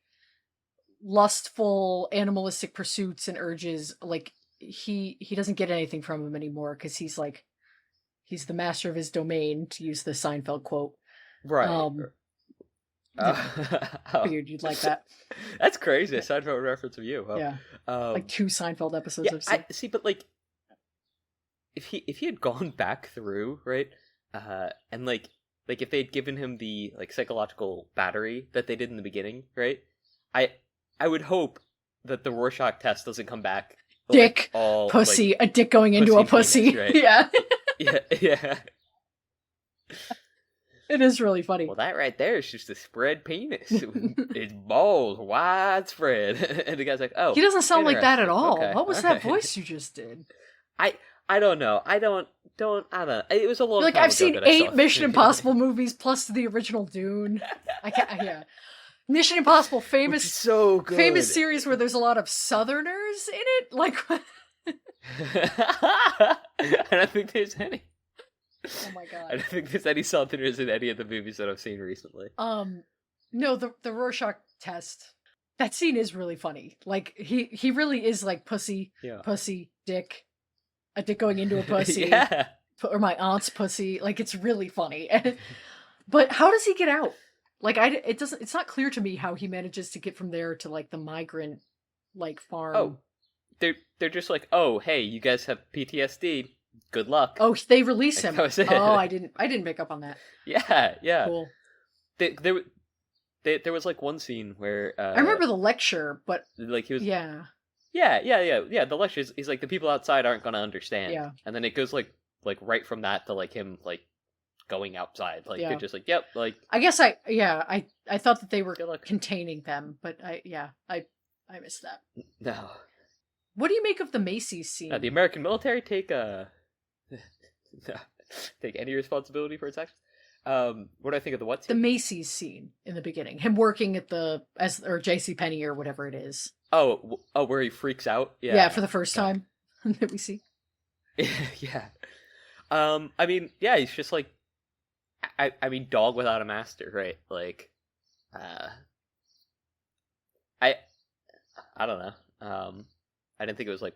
lustful animalistic pursuits and urges, like he doesn't get anything from him anymore, because he's like. He's the master of his domain, to use the Seinfeld quote. Right. Figured you'd like that. That's crazy. A Seinfeld reference of you. Huh? Yeah. Like 2 Seinfeld episodes I've seen. See, but like, if he had gone back through, right, and like if they had given him the like psychological battery that they did in the beginning, right, I would hope that the Rorschach test doesn't come back. Dick, all, pussy, a dick going into a pussy. Penis, right? Yeah. Yeah. It is really funny. Well, that right there is just a spread penis. It's balls, widespread. And the guy's like, oh. He doesn't sound like that at all. Okay. What was that voice you just did? I don't know. I don't. It was a long time I've seen 8 Mission Impossible movies plus the original Dune. I can't. Yeah. Mission Impossible, famous, so good. Famous series where there's a lot of Southerners in it. Like, I don't think there's any. Oh my god! I don't think there's any Southerners in any of the movies that I've seen recently. No, the Rorschach test. That scene is really funny. Like he really is like pussy, dick, a dick going into a pussy, or my aunt's pussy. Like it's really funny. But how does he get out? Like it's not clear to me how he manages to get from there to like the migrant like farm. Oh, they're just like, oh, hey, you guys have PTSD. Good luck. Oh, they release him. Oh, I didn't pick up on that. Yeah. Cool. There was like one scene where I remember the lecture, but like he was Yeah. The lecture is, he's like, the people outside aren't gonna understand. Yeah. And then it goes like right from that to like him like going outside. Like they're just like, yep, like I guess I thought that they were containing them, but I missed that. No. What do you make of the Macy's scene? The American military take any responsibility for its actions. What do I think of the what scene? The Macy's scene in the beginning. Him working at or JCPenney or whatever it is. Oh, where he freaks out? Yeah. Yeah, for the first time that we see. Yeah. I mean, yeah, he's just like, I mean, dog without a master, right? Like, I don't know. I didn't think it was like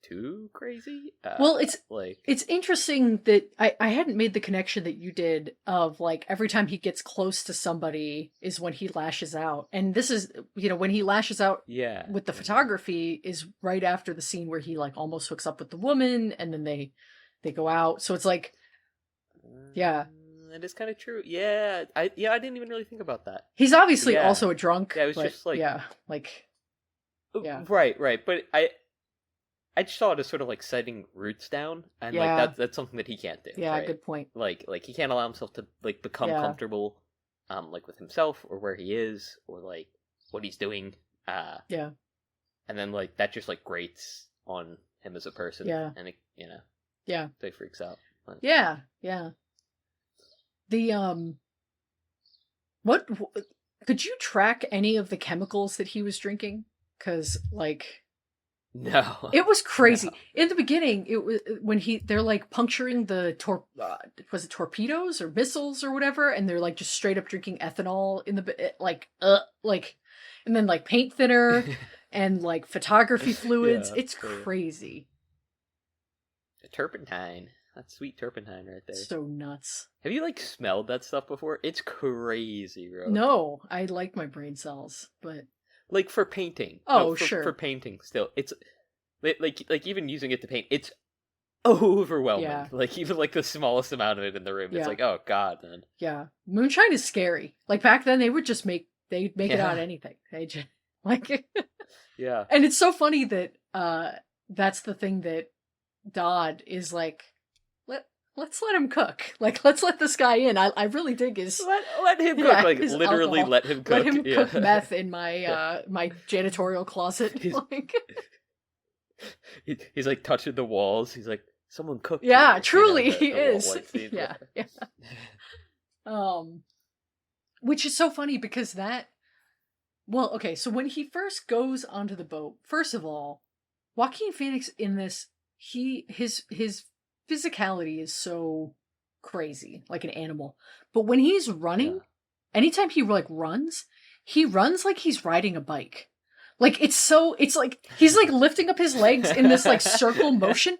too crazy. Well, it's interesting that I hadn't made the connection that you did of like every time he gets close to somebody is when he lashes out, and this is when he lashes out with the photography is right after the scene where he like almost hooks up with the woman, and then they go out. So it's like, yeah. That is kind of true. Yeah, I didn't even really think about that. He's obviously also a drunk. Yeah, it was just like right. But I just saw it as sort of like setting roots down, and like that's something that he can't do. Yeah, right? Good point. Like he can't allow himself to like become comfortable, like with himself or where he is or like what he's doing. Yeah. And then like that just like grates on him as a person. Yeah. And it, so he freaks out. But... Yeah. The what could you track any of the chemicals that he was drinking? Because like. No, it was crazy. No. In the beginning, it was when they're like puncturing the was it torpedoes or missiles or whatever, and they're like just straight up drinking ethanol in the like, and then like paint thinner and like photography fluids. It's crazy. Turpentine, that's sweet turpentine right there. So nuts. Have you like smelled that stuff before? It's crazy, bro. No, I like my brain cells, but. Like for painting. Sure. For painting still. It's like even using it to paint, it's overwhelming. Yeah. Like even like the smallest amount of it in the room. It's like, oh god, man. Yeah. Moonshine is scary. Like back then they would just make it out of anything. They just like yeah. And it's so funny that that's the thing that Dodd is like, let's let him cook. Like, let's let this guy in. I really dig his... Let him cook. Like, literally alcohol. Let him cook. Let him cook meth in my my janitorial closet. He's like touching the walls. He's like, someone cook. Yeah, truly, he is. Yeah. Which is so funny because that... Well, okay, so when he first goes onto the boat, first of all, Joaquin Phoenix in this, his physicality is so crazy, like an animal. But when he's running, anytime he like runs, he runs like he's riding a bike. Like it's like he's like lifting up his legs in this like circle motion.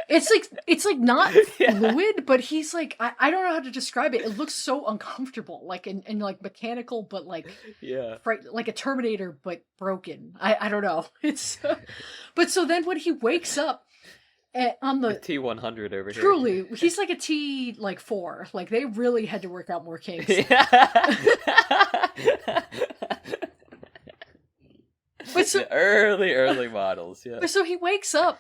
It's like not fluid, but he's like I don't know how to describe it. It looks so uncomfortable, like and like mechanical, but like like a Terminator, but broken. I don't know. It's but so then when he wakes up. On the T100 over here. Truly, he's like a T like 4. Like they really had to work out more kinks. The early models, yeah. But so he wakes up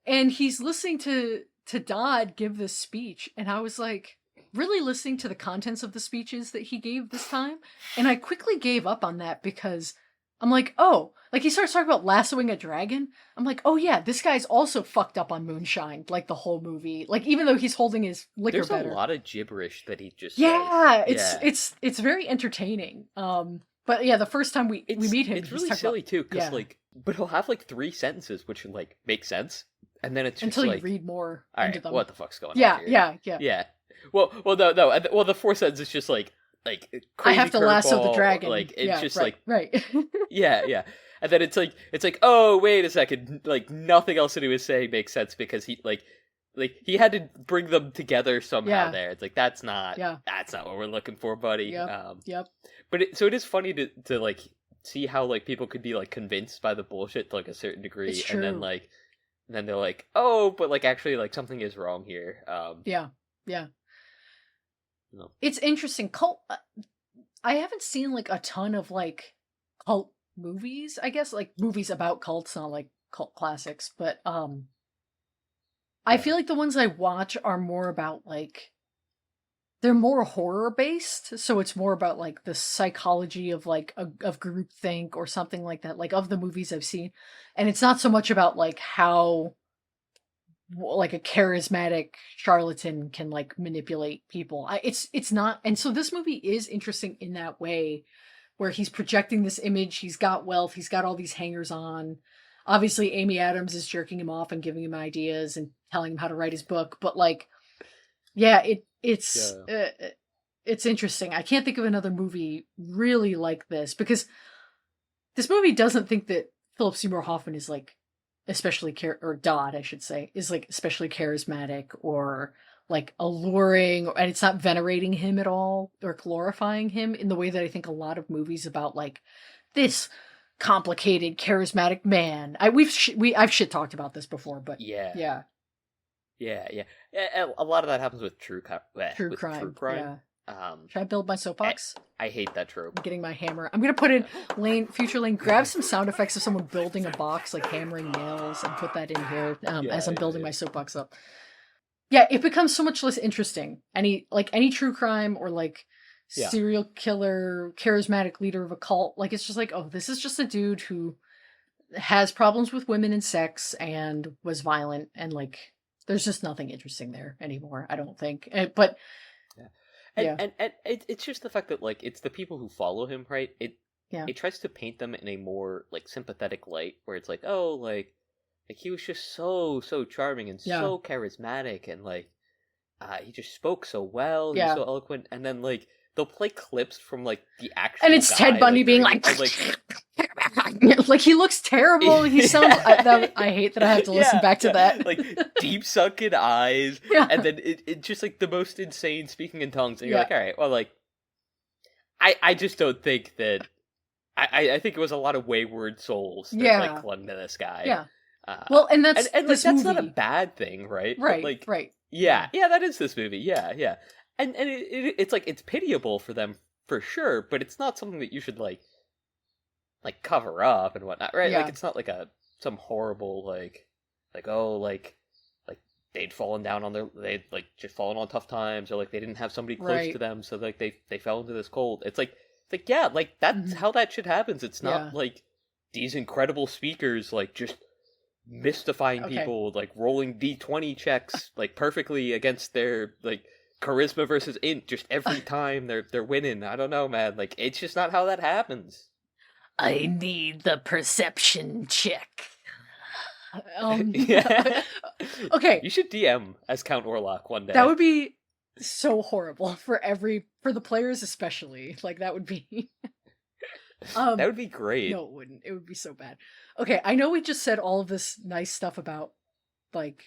and he's listening to Dodd give this speech, and I was like, really listening to the contents of the speeches that he gave this time, and I quickly gave up on that because I'm like, oh, like he starts talking about lassoing a dragon. I'm like, oh yeah, this guy's also fucked up on moonshine, like the whole movie. Like even though he's holding his liquor better. There's a lot of gibberish that he just says. It's very entertaining. But yeah, the first time we meet him, it's really silly too, because like, but he'll have like 3 sentences which like make sense, and then it's just until like, you read more into them. What the fuck's going on here? Yeah. Well, no. Well, the 4 sentences is just like crazy I have to lasso the dragon. Like it's just right. yeah. And then it's like, oh wait a second, like nothing else that he was saying makes sense because he like he had to bring them together somehow. There, it's like that's not what we're looking for, buddy. Yep. But it is funny to like see how like people could be like convinced by the bullshit to like a certain degree, it's true. And then they're like, oh, but like actually like something is wrong here. Yeah. No. It's interesting. Cult. I haven't seen like a ton of like cult movies. I guess like movies about cults, not like cult classics. But I feel like the ones I watch are more about like they're more horror based. So it's more about like the psychology of like of groupthink or something like that. Like of the movies I've seen, and it's not so much about like how like a charismatic charlatan can like manipulate people. It's not, and so this movie is interesting in that way, where he's projecting this image. He's got wealth. He's got all these hangers on. Obviously, Amy Adams is jerking him off and giving him ideas and telling him how to write his book. But like, yeah, it's interesting. I can't think of another movie really like this, because this movie doesn't think that Philip Seymour Hoffman is like especially or Dodd, I should say, is like especially charismatic or like alluring, and it's not venerating him at all or glorifying him in the way that I think a lot of movies about like this complicated charismatic man. I've shit talked about this before, but yeah. A lot of that happens with true crime. Yeah. Should I build my soapbox? I hate that trope. I'm getting my hammer. I'm gonna put in future Lane. Grab some sound effects of someone building a box, like hammering nails, and put that in here as I'm building my soapbox up. Yeah, it becomes so much less interesting. Any true crime or like serial killer, charismatic leader of a cult. Like it's just like, oh, this is just a dude who has problems with women and sex and was violent, and like there's just nothing interesting there anymore. I don't think, but. And it's just the fact that like it's the people who follow him, right? It tries to paint them in a more like sympathetic light, where it's like, oh, like he was just so charming and so charismatic, and like he just spoke so well, he's so eloquent, and then like they'll play clips from like the actual and it's guy, Ted Bundy being like like he looks terrible. He sounds. I hate that I have to listen back to that. Like deep sunken eyes, and then it just like the most insane speaking in tongues, and you're like, all right, well, like I just don't think that. I think it was a lot of wayward souls that like clung to this guy. Yeah. Well, and that's and like, that's not a bad thing, right? Right. But, like, right. Yeah, that is this movie. Yeah. And it's like it's pitiable for them for sure, but it's not something that you should like cover up and whatnot, right? Yeah. Like it's not like some horrible like they'd fallen down on they'd like just fallen on tough times, or like they didn't have somebody close to them, so like they fell into this cold. It's like yeah, like that's how that shit happens. It's not like these incredible speakers like just mystifying people, like rolling D20 checks like perfectly against their like charisma versus int just every time they're winning. I don't know, man. Like it's just not how that happens. I need the perception check. Okay. You should DM as Count Orlok one day. That would be so horrible for the players especially. Like that would be that would be great. No, it wouldn't. It would be so bad. Okay, I know we just said all of this nice stuff about like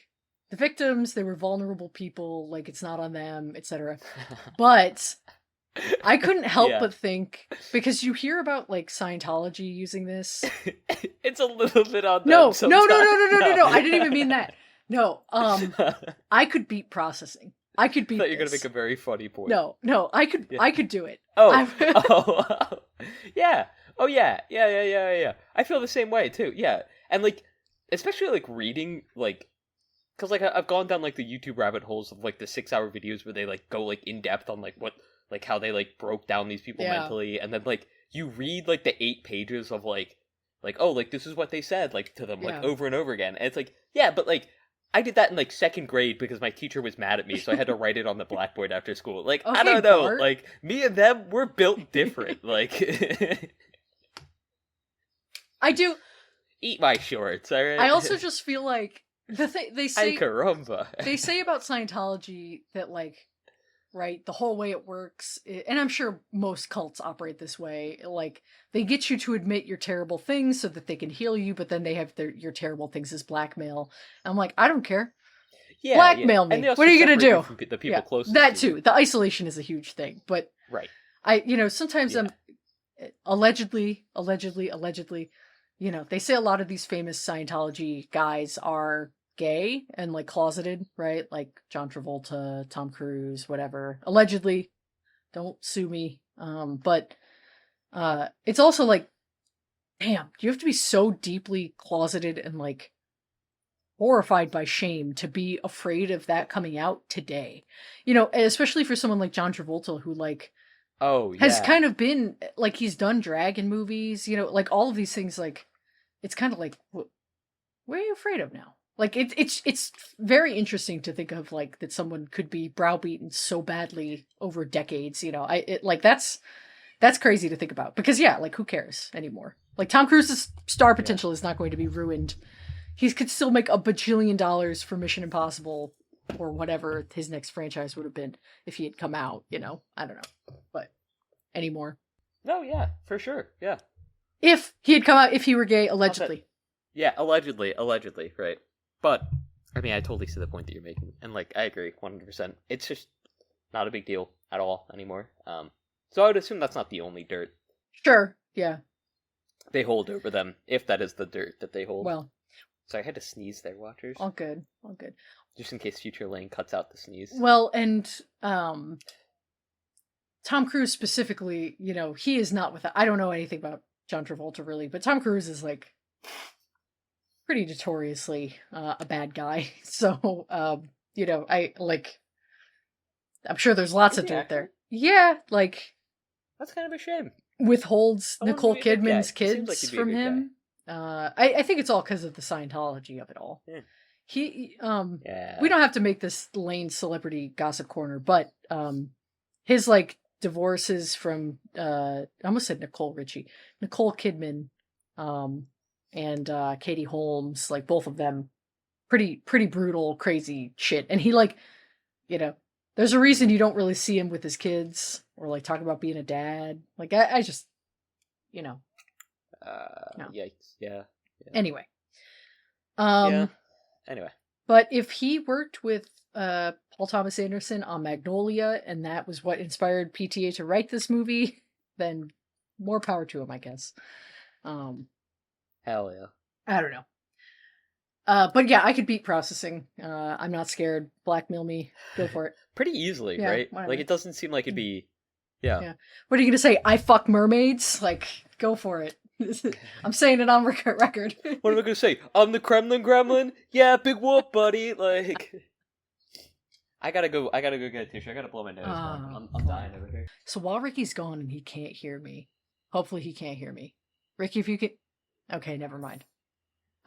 the victims, they were vulnerable people, like it's not on them, etc. But I couldn't help but think, because you hear about like Scientology using this. It's a little bit on them. No. I didn't even mean that. No. I could beat processing. I could beat. I thought you were gonna make a very funny point. No, I could do it. Oh. Yeah. Oh yeah. I feel the same way too. Yeah, and like, especially like reading like, because like I've gone down like the YouTube rabbit holes of like the 6-hour videos where they like go like in depth on like what like how they like broke down these people mentally, and then like you read like the 8 pages of like oh like this is what they said like to them like over and over again, and it's like yeah, but like I did that in like 2nd grade because my teacher was mad at me, so I had to write it on the blackboard after school. Like okay, I don't know, Bart. Like me and them, we're built different. Like I do eat my shorts. All right. I also just feel like the thing they say. Ay, caramba. They say about Scientology that like, right, the whole way it works, and I'm sure most cults operate this way. Like they get you to admit your terrible things so that they can heal you, but then they have your terrible things as blackmail. I'm like, I don't care. Yeah, blackmail me. What are you gonna do? The people closest that to too. The isolation is a huge thing, but right. Sometimes I'm allegedly. They say a lot of these famous Scientology guys are gay and like closeted, right? Like John Travolta, Tom Cruise, whatever. Allegedly, don't sue me. But it's also like, damn, you have to be so deeply closeted and like horrified by shame to be afraid of that coming out today. Especially for someone like John Travolta who like has kind of been like he's done drag in movies, like all of these things. Like it's kind of like, what are you afraid of now? Like it's very interesting to think of like that someone could be browbeaten so badly over decades. That's crazy to think about because like who cares anymore? Like Tom Cruise's star potential is not going to be ruined. He could still make $1 bajillion for Mission Impossible or whatever his next franchise would have been if he had come out. I don't know, but anymore. No, yeah, for sure, yeah. If he had come out, if he were gay, allegedly. Yeah, allegedly, right. But, I mean, I totally see the point that you're making. And, like, I agree 100%. It's just not a big deal at all anymore. So I would assume that's not the only dirt. Sure, yeah. They hold over them, if that is the dirt that they hold. Well. So I had to sneeze there, watchers. All good. Just in case Future Lane cuts out the sneeze. Well, and, Tom Cruise specifically, he is not with... I don't know anything about John Travolta, really, but Tom Cruise is, like... pretty notoriously a bad guy. So, I'm sure there's lots of dirt there. Yeah, like... That's kind of a shame. Withholds Nicole Kidman's kids from him. I think it's all because of the Scientology of it all. Yeah. We don't have to make this Lane celebrity gossip corner, but his, like, divorces from, I almost said Nicole Kidman, and Katie Holmes, like both of them, pretty brutal, crazy shit. And he like, there's a reason you don't really see him with his kids or like talk about being a dad. Like I just, no. Yikes! Yeah. Anyway. Anyway. But if he worked with Paul Thomas Anderson on Magnolia, and that was what inspired PTA to write this movie, then more power to him, I guess. Hell yeah. I don't know. But yeah, I could beat processing. I'm not scared. Blackmail me. Go for it. Pretty easily, right? Whatever. Like, it doesn't seem like it'd be... Yeah. What are you going to say? I fuck mermaids? Like, go for it. I'm saying it on record. What am I going to say? I'm the Kremlin gremlin? Yeah, big whoop, buddy. Like... I gotta go get a tissue. I gotta blow my nose. I'm dying over here. So while Ricky's gone and he can't hear me, hopefully he can't hear me. Ricky, if you could... Okay, never mind.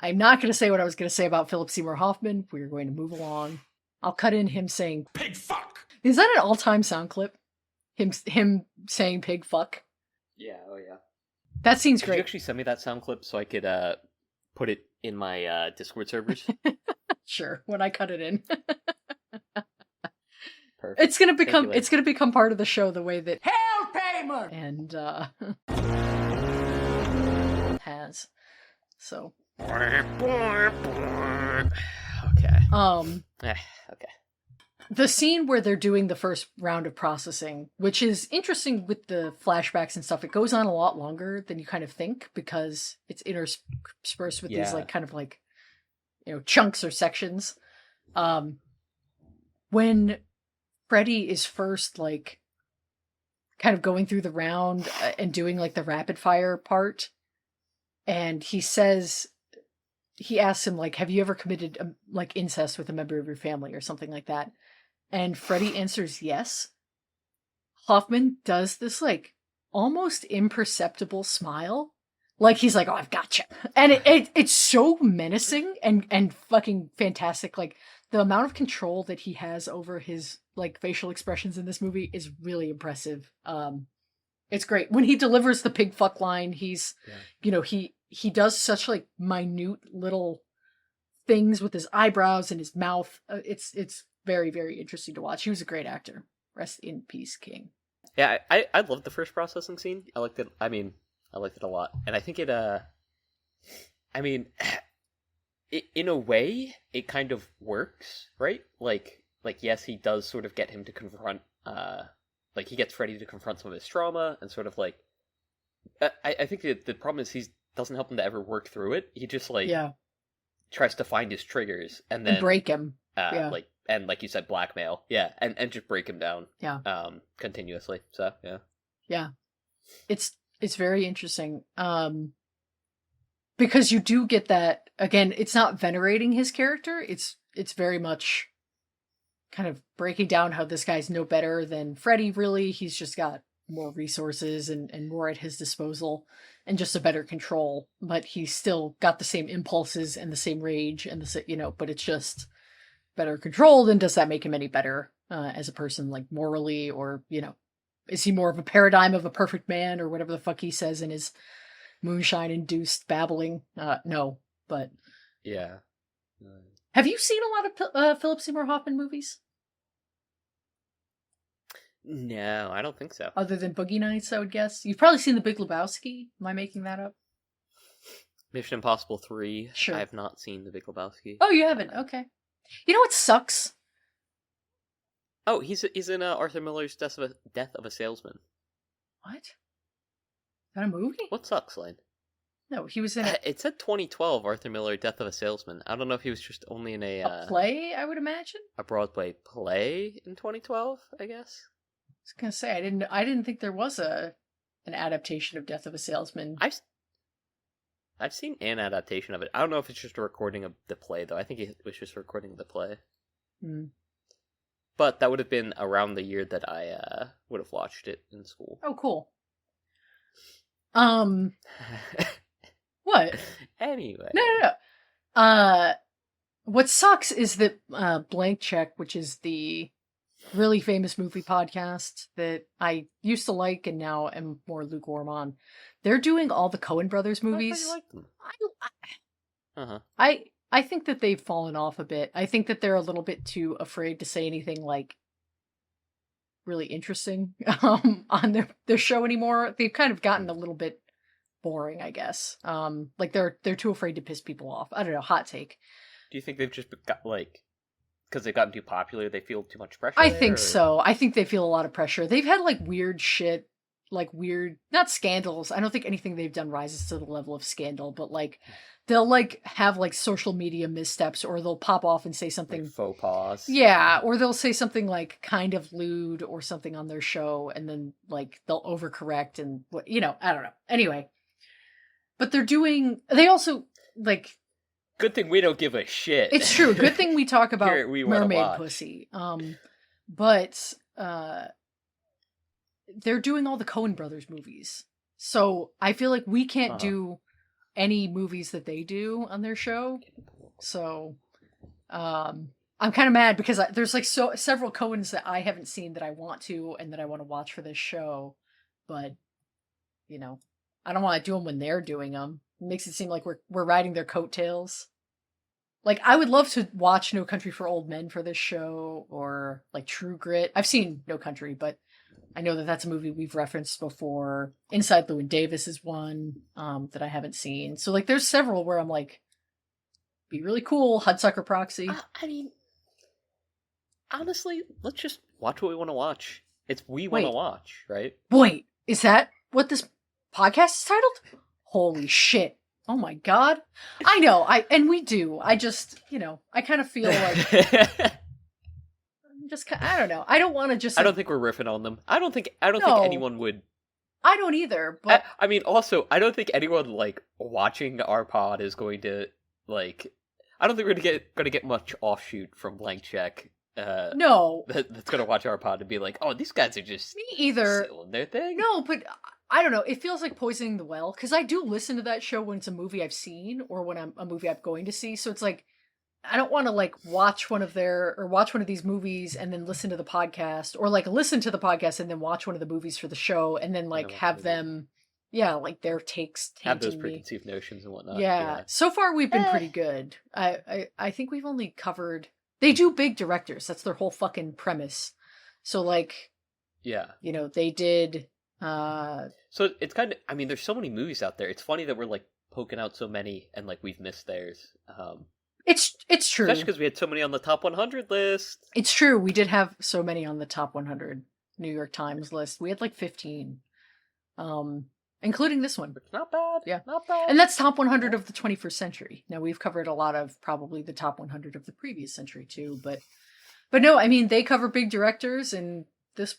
I'm not going to say what I was going to say about Philip Seymour Hoffman. We're going to move along. I'll cut in him saying, pig fuck! Is that an all-time sound clip? Him saying pig fuck? Yeah, oh yeah. That seems great. Could you actually send me that sound clip so I could put it in my Discord servers? Sure, when I cut it in. Perfect. It's gonna become part of the show the way that Helltamer and has. So okay. Okay. The scene where they're doing the first round of processing, which is interesting with the flashbacks and stuff, it goes on a lot longer than you kind of think because it's interspersed with these like kind of like, chunks or sections. When Freddy is first like kind of going through the round and doing like the rapid fire part. And he asks him like, have you ever committed like incest with a member of your family or something like that? And Freddy answers yes. Hoffman does this like almost imperceptible smile. Like he's like, oh, I've got you. And it's so menacing and fucking fantastic. Like the amount of control that he has over his like facial expressions in this movie is really impressive. It's great. When he delivers the pig fuck line, he's, he does such like minute little things with his eyebrows and his mouth. It's very, very interesting to watch. He was a great actor. Rest in peace, King. Yeah, I loved the first processing scene. I liked it. I liked it a lot. And I think it, in a way, it kind of works, right? Like yes, he does sort of get him to confront, like he gets Freddy to confront some of his trauma and sort of like, I think the problem is he doesn't help him to ever work through it. He just like tries to find his triggers and then break him. Like you said, blackmail. Yeah, and just break him down. Yeah. Continuously. So yeah. Yeah. It's very interesting. Because you do get that, again, it's not venerating his character. It's very much kind of breaking down how this guy's no better than Freddy, really. He's just got more resources and more at his disposal and just a better control. But he's still got the same impulses and the same rage and but it's just better controlled. And does that make him any better as a person, like morally, or, is he more of a paradigm of a perfect man or whatever the fuck he says in his moonshine-induced babbling? No, but... Yeah. Have you seen a lot of Philip Seymour Hoffman movies? No, I don't think so. Other than Boogie Nights, I would guess. You've probably seen The Big Lebowski. Am I making that up? Mission Impossible 3. Sure. I have not seen The Big Lebowski. Oh, you haven't? Okay. You know what sucks? Oh, he's in Arthur Miller's Death of a Salesman. What? Is that a movie? What sucks, Lane? No, he was in it. It said 2012 Arthur Miller Death of a Salesman. I don't know if he was just only in a play, I would imagine. A Broadway play in 2012, I guess. I was gonna say I didn't think there was an adaptation of Death of a Salesman. I've seen an adaptation of it. I don't know if it's just a recording of the play though. I think it was just a recording of the play. Hmm. But that would have been around the year that I would have watched it in school. Oh, cool. What? Anyway. No. What sucks is that Blank Check, which is the really famous movie podcast that I used to like and now am more lukewarm on, they're doing all the Coen Brothers movies. I like them. I think that they've fallen off a bit. I think that they're a little bit too afraid to say anything like really interesting on their show anymore. They've kind of gotten a little bit boring, I guess. Like they're too afraid to piss people off. I don't know, hot take. Do you think they've just got like, because they've gotten too popular, they feel too much pressure? I think so. I think they feel a lot of pressure. They've had like weird shit, like weird, not scandals. I don't think anything they've done rises to the level of scandal, but like they'll like have like social media missteps, or they'll pop off and say something like faux pas. Yeah, or they'll say something like kind of lewd or something on their show, and then like they'll overcorrect and I don't know. Anyway, but they also like. Good thing we don't give a shit. It's true. Good thing we talk about mermaid pussy. But they're doing all the Coen Brothers movies, so I feel like we can't do any movies that they do on their show. So I'm kind of mad because there's like several Coens that I haven't seen that I want to and that I want to watch for this show, but I don't want to do them when they're doing them. It makes it seem like we're riding their coattails. Like, I would love to watch No Country for Old Men for this show, or like True Grit. I've seen No Country, but I know that that's a movie we've referenced before. Inside Llewyn Davis is one that I haven't seen. So like, there's several where I'm like, be really cool. Hudsucker Proxy. I mean, honestly, let's just watch what we want to watch. We want to watch, right? Wait, is that what this podcast is titled? Holy shit. Oh my god. I know, and we do. I just, I kind of feel like I don't know. I don't want to just. I don't think we're riffing on them. I don't think anyone would. I don't either. But I mean, also, I don't think anyone like watching our pod is going to like. I don't think we're gonna get much offshoot from Blank Check. No, that's gonna watch our pod and be like, "Oh, these guys are just me either." Their thing. No, but I don't know. It feels like poisoning the well because I do listen to that show when it's a movie I've seen or when a movie I'm going to see. So it's like I don't want to like watch one of these movies and then listen to the podcast, or like listen to the podcast and then watch one of the movies for the show and then like have them, like their takes have those preconceived notions and whatnot. Yeah. So far we've been pretty good. I think we've only covered. They do big directors. That's their whole fucking premise. So like, they did. So it's kind of. I mean, there's so many movies out there. It's funny that we're like poking out so many and like we've missed theirs. It's true. Especially because we had so many on the top 100 list. It's true. We did have so many on the top 100 New York Times list. We had like 15. Including this one. It's not bad. Yeah. Not bad. And that's top 100 of the 21st century. Now, we've covered a lot of probably the top 100 of the previous century, too. But no, I mean, they cover big directors, and this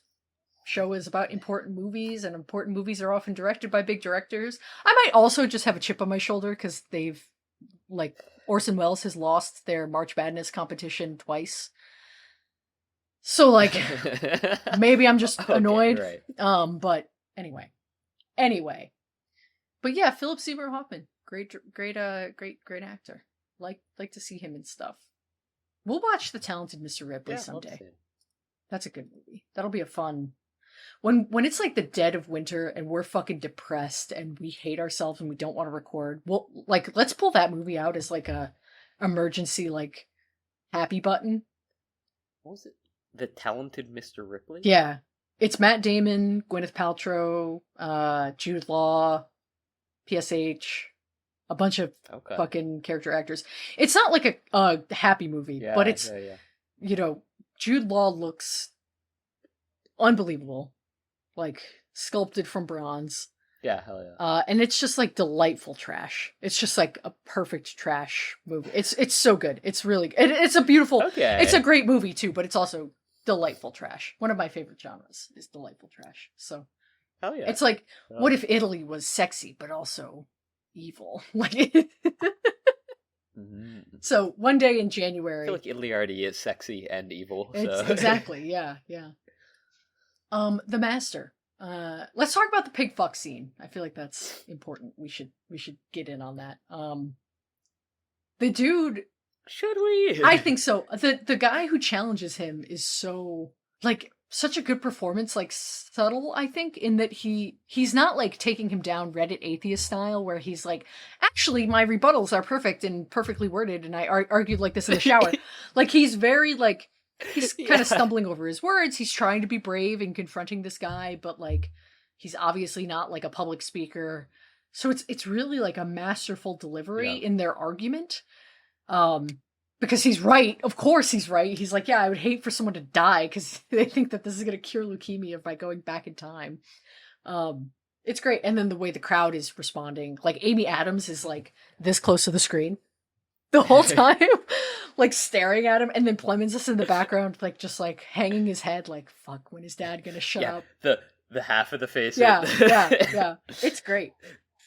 show is about important movies, and important movies are often directed by big directors. I might also just have a chip on my shoulder because they've, like, Orson Welles has lost their March Madness competition twice. So, like, maybe I'm just annoyed. Right. But anyway. But yeah, Philip Seymour Hoffman, great actor. Like to see him in stuff. We'll watch The Talented Mr. Ripley someday. That's a good movie. That'll be a fun. When it's like the dead of winter and we're fucking depressed and we hate ourselves and we don't want to record, well, like let's pull that movie out as like a emergency like happy button. What was it? The Talented Mr. Ripley? Yeah. It's Matt Damon, Gwyneth Paltrow, Jude Law, PSH, a bunch of fucking character actors. It's not like a happy movie, but it's, Jude Law looks unbelievable. Like, sculpted from bronze. Yeah, hell yeah. And it's just like delightful trash. It's just like a perfect trash movie. It's so good. It's really good. It's a beautiful, it's a great movie too, but it's also delightful trash. One of my favorite genres is delightful trash. So, hell yeah. It's like, what if Italy was sexy, but also evil? Like, mm-hmm. So one day in January, I feel like Italy already is sexy and evil. So. Exactly, yeah. The Master. Let's talk about the pig fuck scene. I feel like that's important. We should get in on that. The dude. Should we? I think so. The guy who challenges him is so like such a good performance, like subtle, I think, in that he's not like taking him down Reddit atheist style where he's like, actually my rebuttals are perfect and perfectly worded and I argued like this in the shower. Like he's very like he's kind of stumbling over his words. He's trying to be brave in confronting this guy, but like he's obviously not like a public speaker. So it's really like a masterful delivery in their argument. Because he's right. Of course he's right. He's like, yeah, I would hate for someone to die because they think that this is going to cure leukemia by going back in time. It's great. And then the way the crowd is responding, like Amy Adams is like this close to the screen the whole time, like staring at him. And then Clemens is in the background, like just like hanging his head like, fuck, when is dad going to shut up? The half of the face. Yeah. It's great.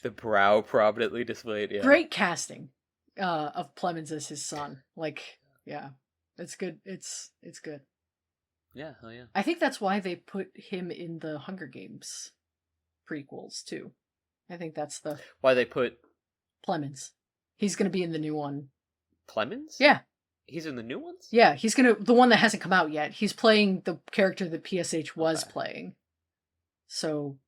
The brow prominently displayed. Yeah. Great casting. Of Clemens as his son. Like, yeah. It's good. It's good. Yeah, hell yeah. I think that's why they put him in the Hunger Games prequels, too. I think that's why they put... Clemens. He's gonna be in the new one. Clemens? Yeah. He's in the new ones? Yeah, he's the one that hasn't come out yet. He's playing the character that PSH was playing. So,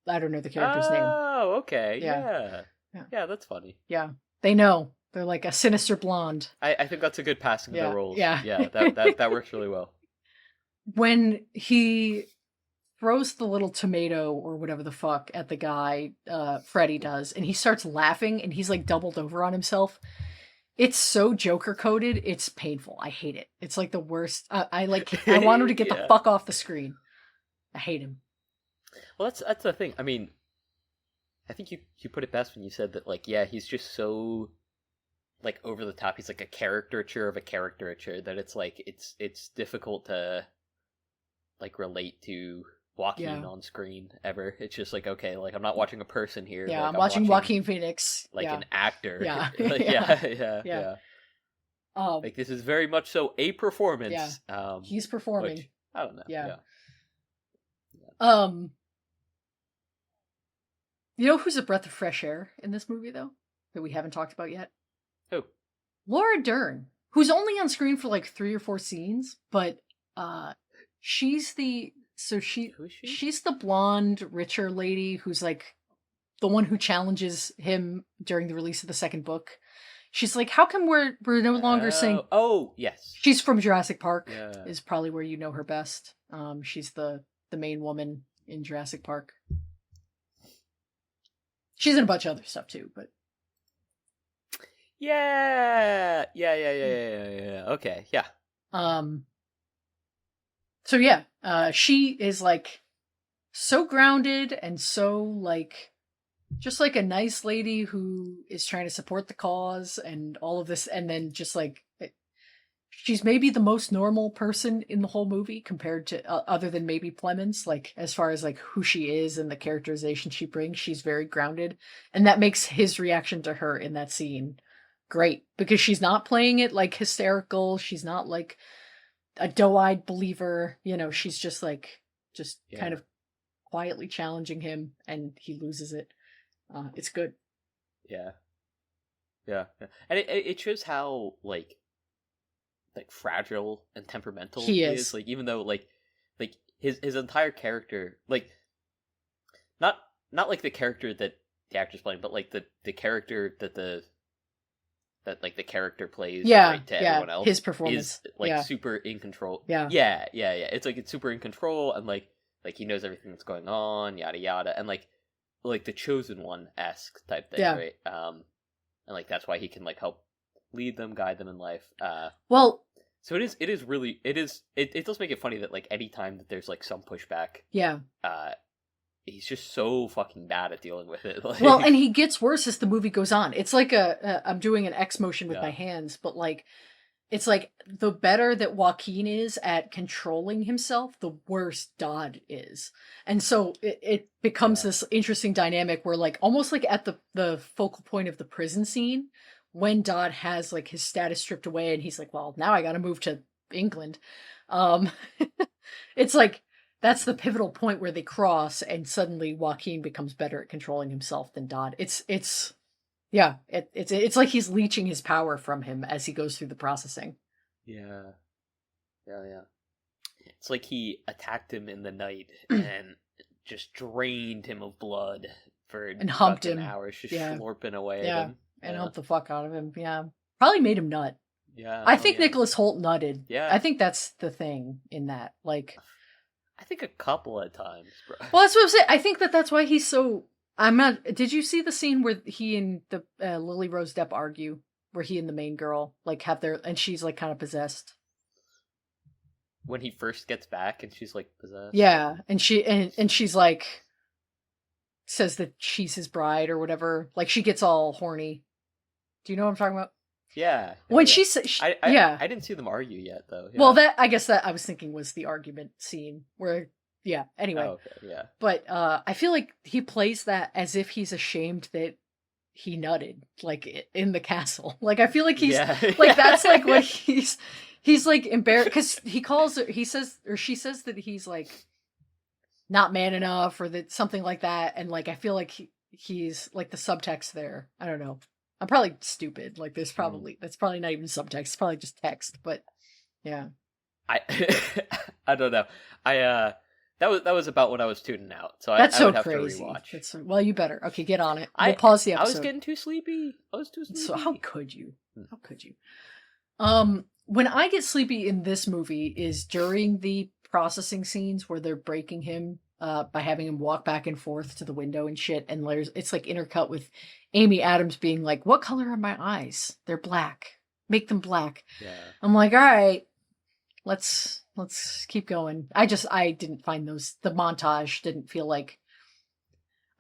I don't know the character's name. Oh, okay. Yeah, that's funny. Yeah. They know. They're like a sinister blonde. I think that's a good passing of the roles. Yeah. That works really well. When he throws the little tomato or whatever the fuck at the guy, Freddy does, and he starts laughing and he's like doubled over on himself. It's so Joker coded. It's painful. I hate it. It's like the worst. I want him to get the fuck off the screen. I hate him. Well, that's the thing. I mean, I think you put it best when you said that, like, yeah, he's just so like over the top. He's like a caricature of a caricature that it's like it's difficult to like relate to Joaquin on screen ever. It's just like, okay, like I'm not watching a person here. Yeah, like, I'm watching Joaquin Phoenix. Like an actor. Yeah. Like, yeah. Like this is very much so a performance. Yeah. He's performing. Which, I don't know. Yeah. You know who's a breath of fresh air in this movie though? That we haven't talked about yet? Who? Laura Dern, who's only on screen for like 3 or 4 scenes, but she's the she's the blonde, richer lady who's like the one who challenges him during the release of the second book. She's like, how come we're no longer saying... Oh, yes. She's from Jurassic Park, is probably where you know her best. She's the main woman in Jurassic Park. She's in a bunch of other stuff too, but... Yeah. Okay, yeah. So yeah, she is like so grounded and so like just like a nice lady who is trying to support the cause and all of this, and then just like she's maybe the most normal person in the whole movie compared to other than maybe Clemens, like as far as like who she is and the characterization she brings. She's very grounded, and that makes his reaction to her in that scene great because she's not playing it like hysterical. She's not like a doe-eyed believer, you know, she's just like kind of quietly challenging him, and he loses it. It's good. Yeah, and it shows how like fragile and temperamental he is. Like even though like his entire character, like not like the character that the actor's playing, but like the character that the character plays right to everyone else. His performance is like super in control. Yeah. It's like it's super in control, and like he knows everything that's going on, yada yada, and like the chosen one-esque type thing, right? And like that's why he can like help lead them, guide them in life. Well, so it does make it funny that like anytime that there's like some pushback, he's just so fucking bad at dealing with it. Like... Well, and he gets worse as the movie goes on. It's like I'm doing an X motion with my hands, but like it's like the better that Joaquin is at controlling himself, the worse Dodd is. And so it becomes this interesting dynamic where like almost like at the focal point of the prison scene, when Dodd has like his status stripped away and he's like, well, now I got to move to England. It's like, that's the pivotal point where they cross, and suddenly Joaquin becomes better at controlling himself than Dodd. It's like he's leeching his power from him as he goes through the processing. Yeah. It's like he attacked him in the night and just drained him of blood and humped him hours, just slurping away at him. And humped the fuck out of him. Yeah, probably made him nut. Yeah, I think Nicholas Hoult nutted. Yeah, I think that's the thing in that. Like, I think a couple of times, bro. Well, that's what I'm saying. I think that's why he's so. I'm not. Did you see the scene where he and the Lily Rose Depp argue, where he and the main girl like have their, and she's like kind of possessed. When he first gets back, and she's like possessed. Yeah, and she's like says that she's his bride or whatever. Like she gets all horny. Do you know what I'm talking about? Yeah. When she said, I didn't see them argue yet, though. Yeah. Well, I guess that I was thinking was the argument scene where, anyway. Oh, okay, yeah. But I feel like he plays that as if he's ashamed that he nutted, like in the castle. Like I feel like he's like that's like what he's like embarrassed because she says that he's like not man enough or that something like that, and like I feel like he's like the subtext there. I don't know. I'm probably stupid. Like that's probably not even subtext. It's probably just text. But yeah, I don't know. That was about when I was tuning out. So that's I so would have crazy. to rewatch. Well, you better. Okay, get on it. We'll pause the episode. I was getting too sleepy. So how could you? How could you? When I get sleepy in this movie is during the processing scenes where they're breaking him by having him walk back and forth to the window and shit, and it's like intercut with Amy Adams being like, "What color are my eyes? They're black. Make them black." Yeah. I'm like, all right, let's keep going. I didn't find the montage didn't feel like.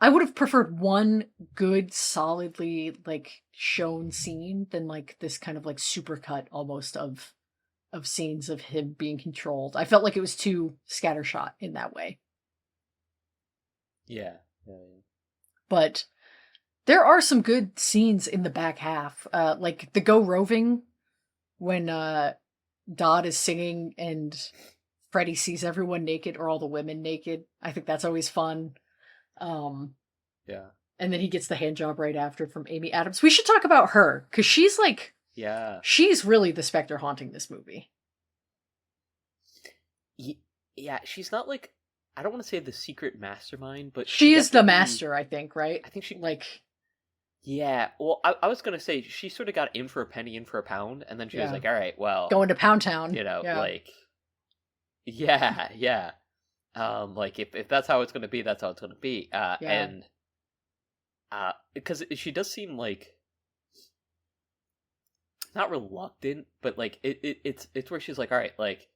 I would have preferred one good, solidly, like, shown scene than, like, this kind of, like, supercut almost of scenes of him being controlled. I felt like it was too scattershot in that way. Yeah. But there are some good scenes in the back half. Like the Go Roving when Dodd is singing and Freddy sees everyone naked or all the women naked. I think that's always fun. Yeah. And then he gets the hand job right after from Amy Adams. We should talk about her, because she's like, yeah, she's really the specter haunting this movie. Yeah, she's not like, I don't want to say the secret mastermind, but she is the master, I think, right? I think she, like, yeah, well, I was gonna say, she sort of got in for a penny, in for a pound, and then she was like, all right, well, going to Pound Town, you know, like, yeah. Like, if that's how it's gonna be, that's how it's gonna be. And, because she does seem like, not reluctant, but like, it's where she's like, all right, like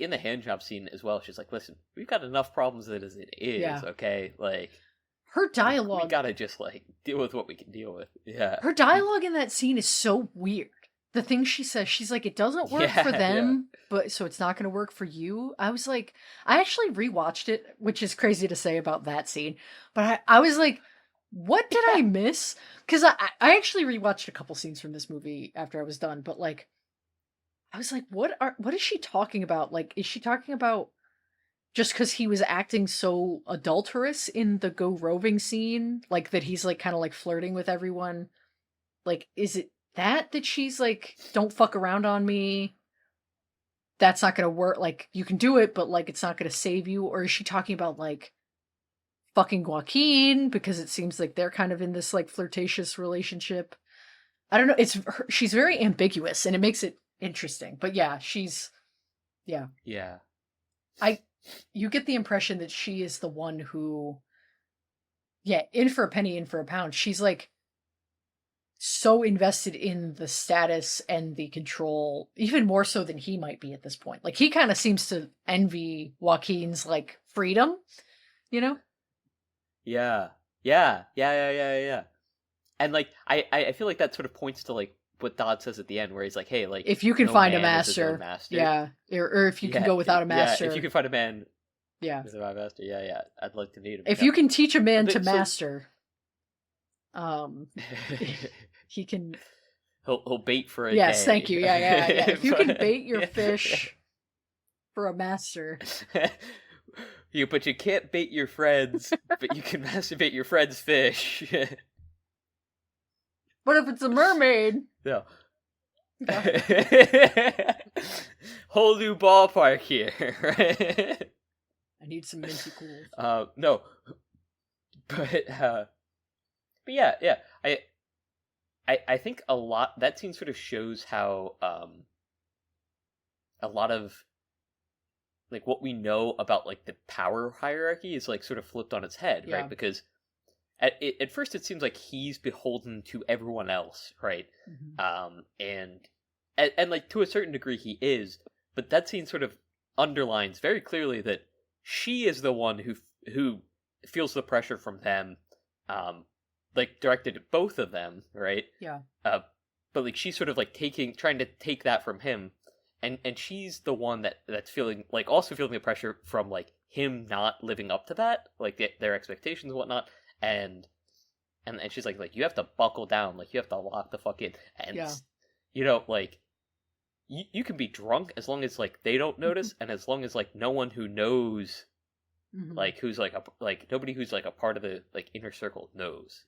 in the handjob scene as well, she's like, listen, we've got enough problems as it is, okay? Like, her dialogue, we gotta just, like, deal with what we can deal with. Yeah. Her dialogue in that scene is so weird. The things she says, she's like, it doesn't work for them, but so it's not going to work for you. I was like, I actually rewatched it, which is crazy to say about that scene, but I was like, what did I miss? Because I actually rewatched a couple scenes from this movie after I was done, but like, I was like, what is she talking about? Like, is she talking about just because he was acting so adulterous in the Go Roving scene, like that he's like kind of like flirting with everyone? Like, is it that she's like, don't fuck around on me, that's not gonna work, like, you can do it, but like it's not gonna save you? Or is she talking about like fucking Joaquin, because it seems like they're kind of in this like flirtatious relationship? I don't know, she's very ambiguous and it makes it interesting. But yeah, you get the impression that she is the one who, in for a penny, in for a pound. She's like so invested in the status and the control, even more so than he might be at this point. Like, he kind of seems to envy Joaquin's like freedom, you know? Yeah. And like, I feel like that sort of points to like what Dodd says at the end, where he's like, hey, like, if you can find a master, or if you can go without a master, if you can find a man, without a master, I'd like to meet him. If you can teach a man to master, he can. He'll bait for a yes, day. Thank you. Yeah. If you can bait your fish for a master, but you can't bait your friends, but you can masturbate your friend's fish. But if it's a mermaid, no. Whole new ballpark here, right? I need some minty cool. No, but yeah. I think a lot, that scene sort of shows how a lot of like what we know about like the power hierarchy is like sort of flipped on its head, right? Because at first it seems like he's beholden to everyone else, right? Mm-hmm. And like to a certain degree he is, but that scene sort of underlines very clearly that she is the one who feels the pressure from them, like directed at both of them, right? Yeah. But like she's sort of like trying to take that from him, and she's the one that's feeling like also feeling the pressure from like him not living up to that, like their expectations and whatnot. And she's like you have to buckle down, like you have to lock the fuck in, and you know, like you can be drunk as long as like they don't notice, and as long as like no one who knows, like who's like nobody who's like a part of the like inner circle knows,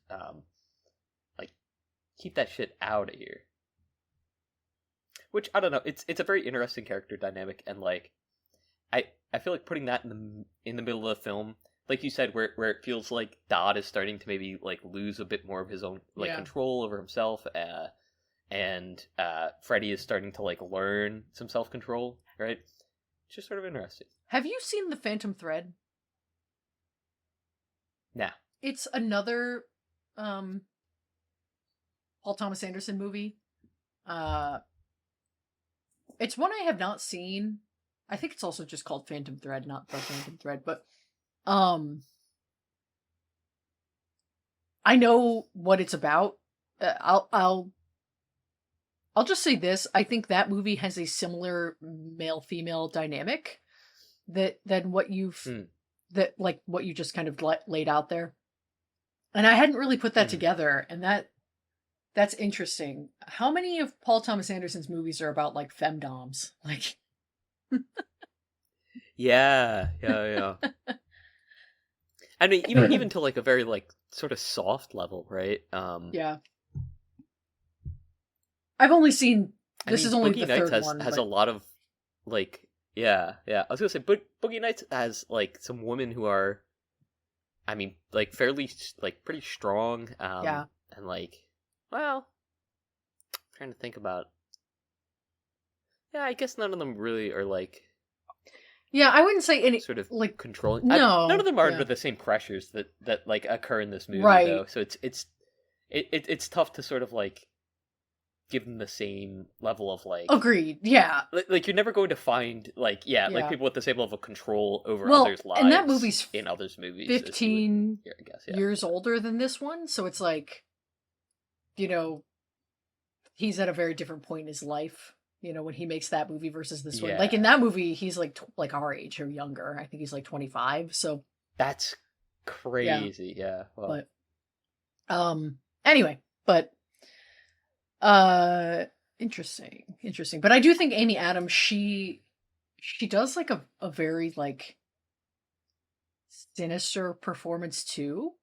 like keep that shit out of here. Which I don't know, it's a very interesting character dynamic, and like I feel like putting that in the middle of the film, like you said, where it feels like Dodd is starting to maybe like lose a bit more of his own like control over himself, and Freddy is starting to like learn some self-control, right? It's just sort of interesting. Have you seen The Phantom Thread? Nah. It's another Paul Thomas Anderson movie. It's one I have not seen. I think it's also just called Phantom Thread, not The Phantom Thread, but I know what it's about. I'll just say this. I think that movie has a similar male-female dynamic than what what you just kind of laid out there. And I hadn't really put that together, and that's interesting. How many of Paul Thomas Anderson's movies are about like femdoms? Like Yeah. I mean, even to like a very like sort of soft level, right? Yeah. I've only seen this is only Boogie the Nights third one. Has a lot of like yeah. I was gonna say, Boogie Nights has like some women who are, I mean, like fairly like pretty strong. Yeah. And like, well, I'm trying to think about. Yeah, I guess none of them really are like. Yeah, I wouldn't say any sort of like controlling. No, none of them are under the same pressures that like occur in this movie, right? Though. So it's tough to sort of like give them the same level of like. Agreed. Yeah. Like you're never going to find like like people with the same level of control over others' lives. And that movie's in others' movies 15 years older than this one, so it's like, he's at a very different point in his life. When he makes that movie versus this one. Like in that movie, he's like our age or younger. I think he's like 25. So that's crazy. Yeah. Well. But anyway, but interesting. But I do think Amy Adams, she does like a very like sinister performance too.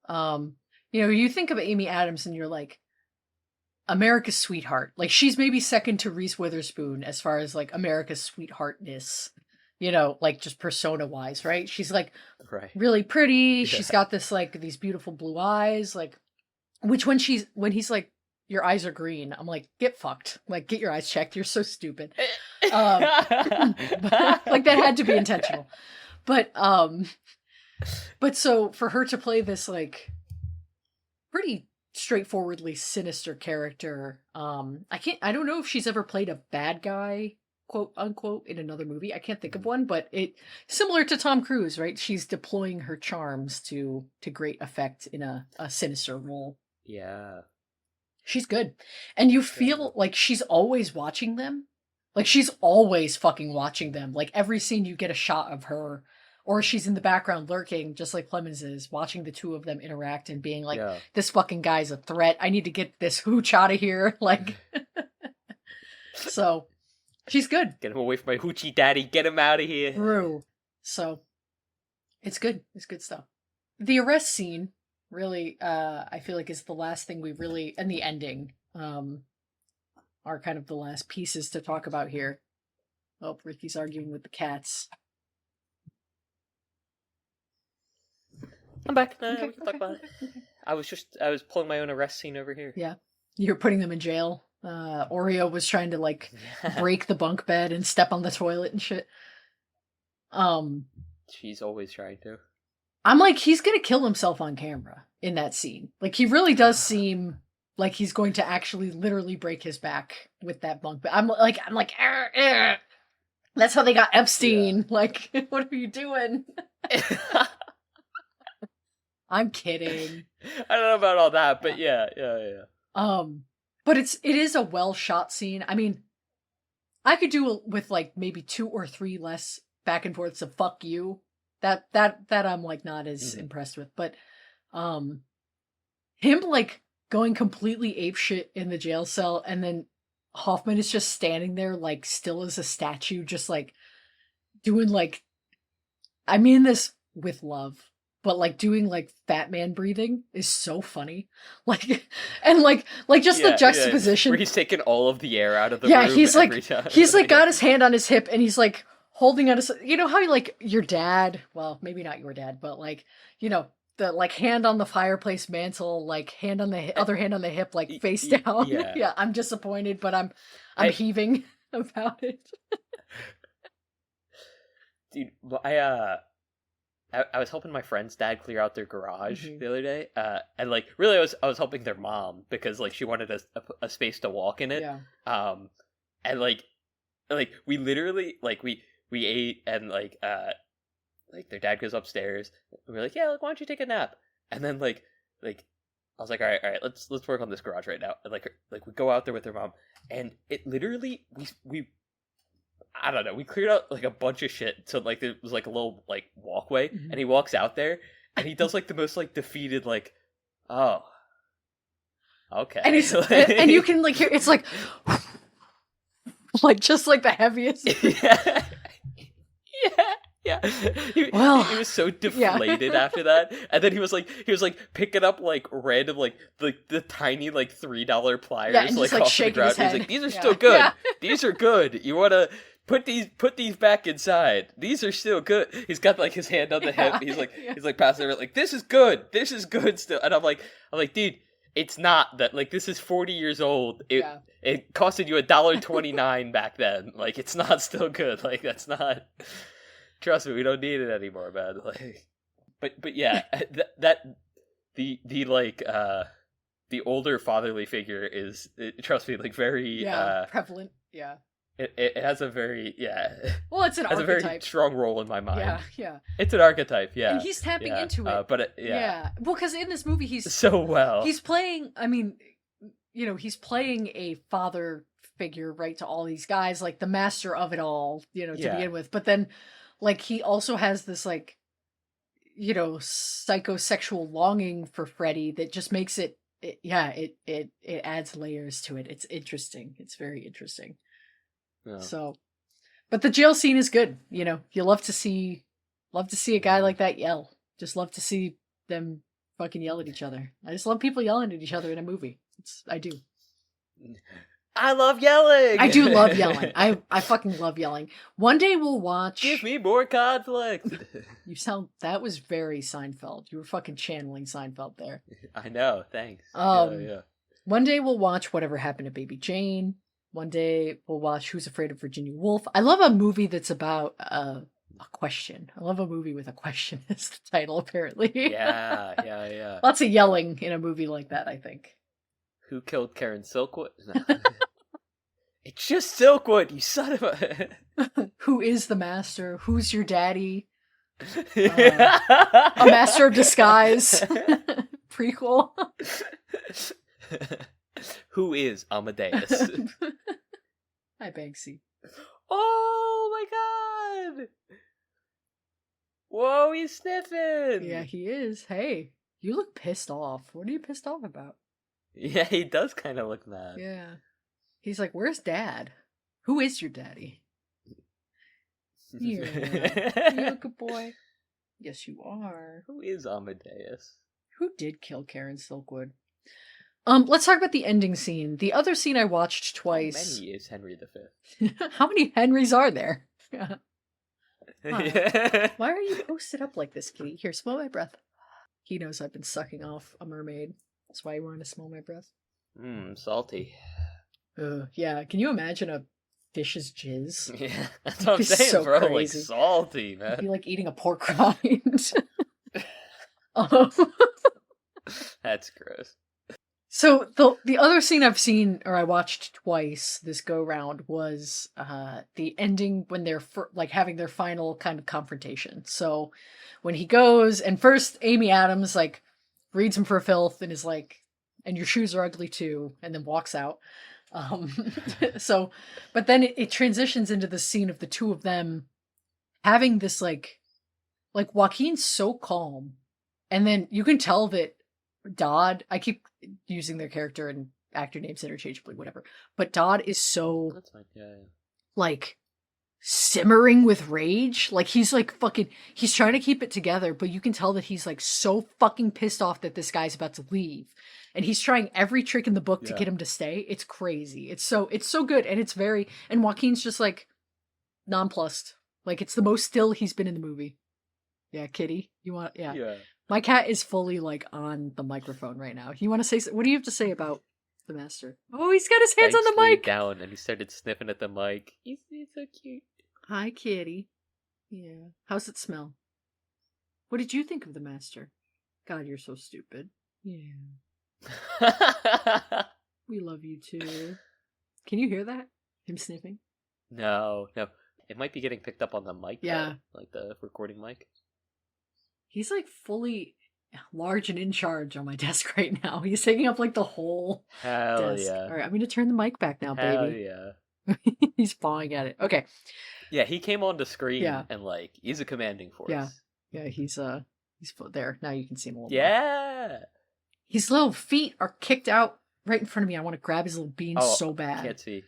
You think of Amy Adams and you're like, America's sweetheart. Like she's maybe second to Reese Witherspoon as far as like America's sweetheartness, like just persona wise, right? She's like really pretty. Yeah. She's got this like these beautiful blue eyes, like which when he's like, your eyes are green, I'm like, get fucked. Like get your eyes checked. You're so stupid. Like that had to be intentional. But so for her to play this like pretty straightforwardly sinister character, I don't know if she's ever played a bad guy, quote unquote, in another movie. I can't think of one, but it similar to Tom Cruise, right? She's deploying her charms to great effect in a sinister role. Yeah, she's good, and you feel like she's always watching them. Like she's always fucking watching them. Like every scene you get a shot of her, or she's in the background lurking, just like Clemens is, watching the two of them interact and being like, this fucking guy's a threat. I need to get this hooch out of here. Like, so she's good. Get him away from my hoochie daddy. Get him out of here. True. So it's good. It's good stuff. The arrest scene really, I feel like is the last thing we really, and the ending, are kind of the last pieces to talk about here. Oh, Ricky's arguing with the cats. I'm back. We can talk about it. I was pulling my own arrest scene over here. Yeah. You're putting them in jail. Oreo was trying to like break the bunk bed and step on the toilet and shit. She's always trying to. I'm like, he's gonna kill himself on camera in that scene. Like he really does seem like he's going to actually literally break his back with that bunk bed. I'm like, that's how they got Epstein. Yeah. Like, what are you doing? I'm kidding. I don't know about all that, but yeah. But it is a well shot scene. I mean, I could do with like maybe 2 or 3 less back and forths of fuck you. That I'm like not as impressed with. But him like going completely apeshit in the jail cell, and then Hoffman is just standing there like still as a statue, just like doing like, I mean this with love, but like doing like fat man breathing is so funny. Like, and like just the juxtaposition where he's taking all of the air out of the room. He's like got his hand on his hip and he's like holding on his, how you like your dad, well maybe not your dad, but like, the like hand on the fireplace mantle, like hand on the other hand on the hip, like face down. Yeah, I'm disappointed, but I'm heaving about it. Dude, I was helping my friend's dad clear out their garage the other day, and like really I was helping their mom because like she wanted a space to walk in it. Yeah. And like we literally like we ate and like their dad goes upstairs and we're like, yeah, like, why don't you take a nap? And then like I was like, all right, let's work on this garage right now. And like we go out there with her mom, and it literally we I don't know, we cleared out like a bunch of shit. So like there was like a little like walkway, and he walks out there, and he does like the most like defeated like, oh, okay, and he's and you can like hear it's like just like the heaviest. Yeah. Yeah, he was so deflated after that, and then he was like picking up like random like the tiny like $3 pliers like off the ground. He's like, these are still good. Yeah. These are good. You want to put these back inside. These are still good. He's got like his hand on the hip. He's like passing it like, this is good. This is good still. And I'm like, dude, it's not that. Like, this is 40 years old. It costed you $1.29 back then. Like, it's not still good. Like, that's not. Trust me, we don't need it anymore, man. Like, but yeah, the older fatherly figure is, trust me, like very prevalent. Yeah, it has a very Well, it's an archetype. Has a very strong role in my mind. Yeah. It's an archetype. Yeah, and he's tapping into it. But well, because in this movie he's so well. He's playing. I mean, he's playing a father figure, right, to all these guys, like the master of it all, to begin with. But then. Like, he also has this, like, psychosexual longing for Freddy that just makes it adds layers to it. It's interesting. It's very interesting. Yeah. So, but the jail scene is good. You love to see a guy like that yell. Just love to see them fucking yell at each other. I just love people yelling at each other in a movie. I do. I love yelling. I do love yelling. I fucking love yelling. One day we'll watch. Give me more conflict. That was very Seinfeld. You were fucking channeling Seinfeld there. I know. Thanks. Yeah. One day we'll watch Whatever Happened to Baby Jane. One day we'll watch Who's Afraid of Virginia Woolf. I love a movie that's about a question. I love a movie with a question as the title, apparently. Yeah. Lots of yelling in a movie like that, I think. Who killed Karen Silkwood? No. It's just Silkwood, you son of a... Who is the master? Who's your daddy? A Master of Disguise. Prequel. Who is Amadeus? Hi, Banksy. Oh my god! Whoa, he's sniffing! Yeah, he is. Hey, you look pissed off. What are you pissed off about? Yeah, he does kind of look mad. Yeah. He's like, where's Dad? Who is your daddy? You're a good boy. Yes, you are. Who is Amadeus? Who did kill Karen Silkwood? Let's talk about the ending scene. The other scene I watched twice. How many is Henry V? How many Henrys are there? Why are you posted up like this, Kitty? Here, smell my breath. He knows I've been sucking off a mermaid. That's why he wanted to smell my breath. Salty. Yeah, can you imagine a fish's jizz? Yeah, that's what I'm saying, so bro. Crazy. Like, salty, man. It'd be like eating a pork rind. That's gross. So the other scene I watched twice this go round was the ending when they're having their final kind of confrontation. So when he goes, and first Amy Adams like reads him for filth and is like, and your shoes are ugly too, and then walks out. But then it transitions into the scene of the two of them having this like Joaquin's so calm, and then you can tell that Dodd, I keep using their character and actor names interchangeably, whatever, but Dodd is so that's fine. Yeah. Like simmering with rage. Like he's trying to keep it together, but you can tell that he's like so fucking pissed off that this guy's about to leave. And he's trying every trick in the book to get him to stay. It's crazy. It's so good. And Joaquin's just like nonplussed. Like it's the most still he's been in the movie. Yeah, Kitty. Yeah. My cat is fully like on the microphone right now. You want to say, what do you have to say about the master? Oh, he's got his hands on the mic. Down and he started sniffing at the mic. He's so cute. Hi, Kitty. Yeah. How's it smell? What did you think of the master? God, you're so stupid. Yeah. We love you too. Can you hear that? Him sniffing? No. It might be getting picked up on the mic. Yeah. Though, like the recording mic. He's like fully large and in charge on my desk right now. He's taking up like the whole desk. Yeah. All right, I'm going to turn the mic back now, baby. Yeah. He's pawing at it. Okay. Yeah, he came on the screen and like he's a commanding force. Yeah, he's there. Now you can see him a little more. His little feet are kicked out right in front of me. I want to grab his little beans so bad. I can't see.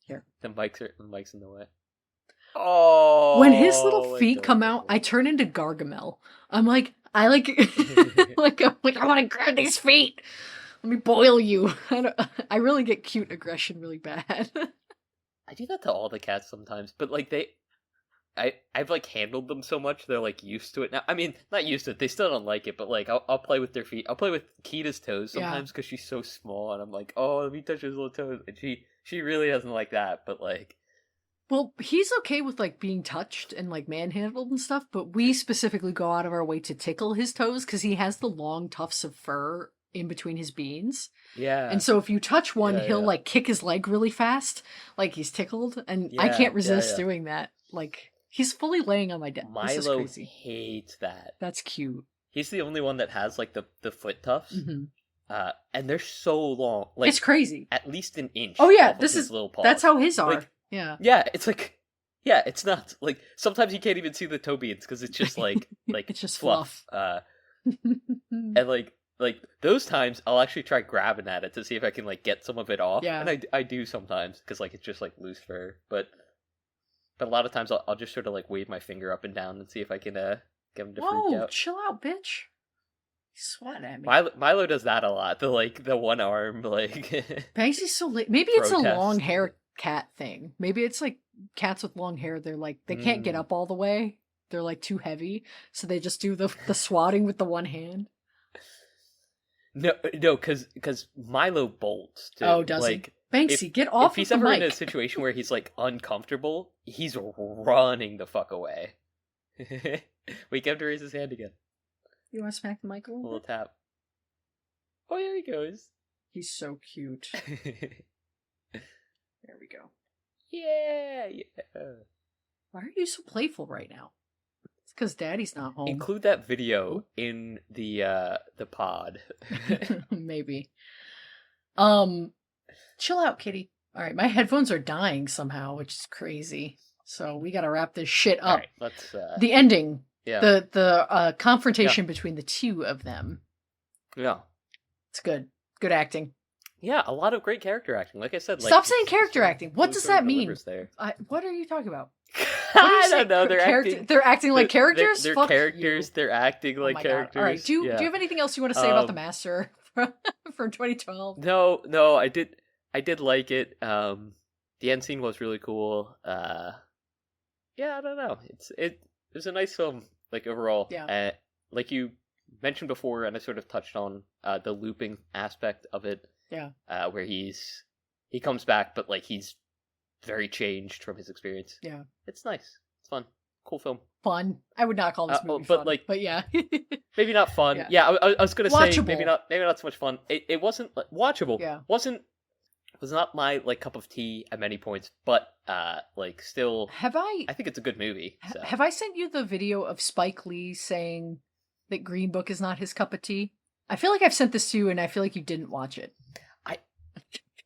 Here. The mic's in the way. Oh. When his little feet come out, I turn into Gargamel. I'm like, I want to grab these feet. Let me boil you. I really get cute aggression really bad. I do that to all the cats sometimes, but like I've like handled them so much they're like used to it now. I mean, not used to it. They still don't like it, but like I'll play with their feet. I'll play with Kita's toes sometimes because she's so small, and I'm like, oh, let me touch his little toes, and she really doesn't like that. But like, well, he's okay with like being touched and like manhandled and stuff, but we specifically go out of our way to tickle his toes because he has the long tufts of fur in between his beans. Yeah. And so if you touch one, he'll like kick his leg really fast, like he's tickled, and I can't resist doing that. Like, he's fully laying on my desk. Milo hates that. That's cute. He's the only one that has like the foot tufts. And they're so long. Like, it's crazy. At least an inch. Oh yeah, this is little paws. That's how his are. Like, yeah. Yeah, it's like, yeah, it's not like sometimes you can't even see the toe beans because it's just like it's just fluff. And like those times I'll actually try grabbing at it to see if I can like get some of it off. Yeah. And I do sometimes because like it's just like loose fur, but a lot of times I'll just sort of like wave my finger up and down and see if I can get him to freak out. Chill out, bitch. He's swatting at me. Milo does that a lot. The one arm like. Banksy's so late. Maybe it's a long hair cat thing. Maybe it's like cats with long hair. They're like they can't get up all the way. They're like too heavy, so they just do the swatting with the one hand. No, because Milo bolts too. Oh, does like, he? Banksy, get off. If he's ever in a situation where he's like uncomfortable, he's running the fuck away. Wait, get him to raise his hand again. You want to smack the mic a little tap? Oh, there he goes. He's so cute. There we go. Yeah. Why are you so playful right now? It's because Daddy's not home. Include that video in the pod. Maybe. Chill out, kitty. All right, my headphones are dying somehow, which is crazy. So we got to wrap this shit up. All right, let's. The ending. Yeah. The confrontation between the two of them. Yeah. It's good. Good acting. Yeah, a lot of great character acting. Like I said, stop saying character acting. What does that mean? What are you talking about? I don't know. They're acting like characters. They're characters. You. They're acting like characters. All right. Do you have anything else you want to say about the Master from 2012? No. I did like it. The end scene was really cool. Yeah, I don't know. It was a nice film, like overall. Yeah. Like you mentioned before, and I sort of touched on the looping aspect of it. Yeah. Where he comes back, but like he's very changed from his experience. Yeah. It's nice. It's fun. Cool film. Fun. I would not call this movie fun. But yeah. Maybe not fun. Yeah, I was gonna say maybe not so much fun. It wasn't watchable. Yeah. Was not my like cup of tea at many points, but like still I think it's a good movie. So. Have I sent you the video of Spike Lee saying that Green Book is not his cup of tea? I feel like I've sent this to you and I feel like you didn't watch it.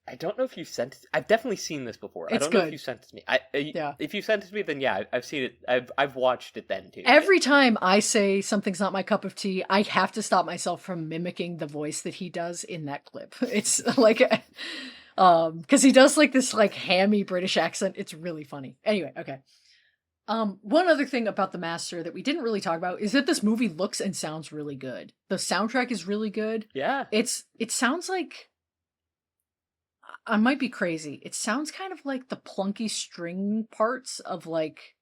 I don't know if you sent it. I've definitely seen this before. I don't know if you sent it to me. If you sent it to me, then yeah, I've seen it. I've watched it then too. Every time I say something's not my cup of tea, I have to stop myself from mimicking the voice that he does in that clip. It's like, because he does like this like hammy British accent. It's really funny. Anyway, okay. One other thing about The Master that we didn't really talk about is that this movie looks and sounds really good. The soundtrack is really good. Yeah. It sounds like, I might be crazy. It sounds kind of like the plunky string parts of like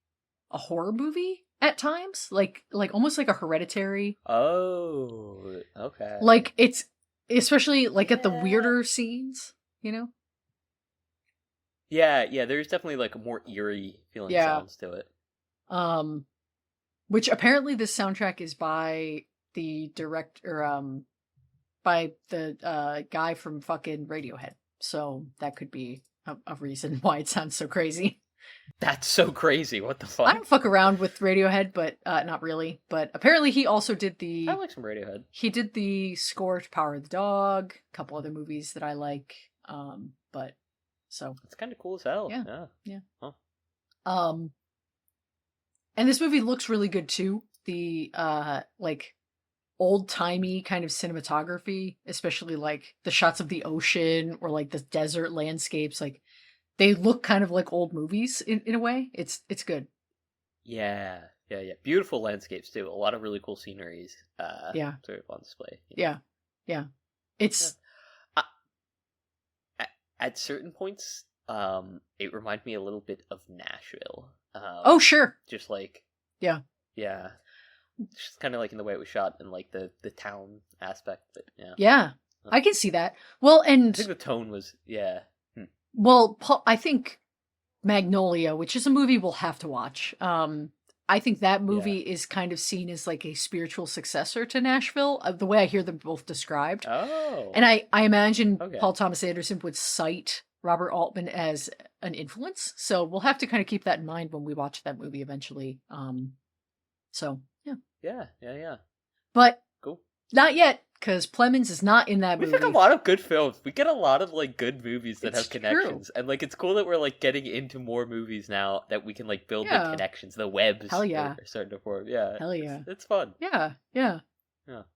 a horror movie at times, like almost like a Hereditary. Oh, okay. Like it's especially like at the weirder scenes, you know? Yeah, there's definitely like a more eerie feeling sounds to it. Which apparently this soundtrack is by the director, by the guy from fucking Radiohead. So that could be a reason why it sounds so crazy. That's so crazy. What the fuck? I don't fuck around with Radiohead, but not really. But apparently he also did the... I like some Radiohead. He did the score to Power of the Dog, a couple other movies that I like. But so... It's kind of cool as hell. Yeah. Huh. And this movie looks really good too. The old-timey kind of cinematography, especially like the shots of the ocean or like the desert landscapes, like they look kind of like old movies in a way. It's good. Yeah. Beautiful landscapes too. A lot of really cool sceneries. Sort of on display. Yeah. It's at certain points, it reminded me a little bit of Nashville. Oh sure. Just like yeah. Just kind of like in the way it was shot and like the town aspect. But yeah. I can see that. Well, and I think the tone was Well, I think Magnolia, which is a movie we'll have to watch. I think that movie is kind of seen as like a spiritual successor to Nashville, the way I hear them both described. Oh. And I imagine Paul Thomas Anderson would cite Robert Altman as an influence. So we'll have to kind of keep that in mind when we watch that movie eventually. Yeah. But cool. Not yet, because Plemons is not in that movie. We get a lot of good films. We get a lot of like good movies that have connections. True. And like it's cool that we're like getting into more movies now that we can like build the connections, the webs are starting to form. Yeah. Hell yeah. It's fun. Yeah.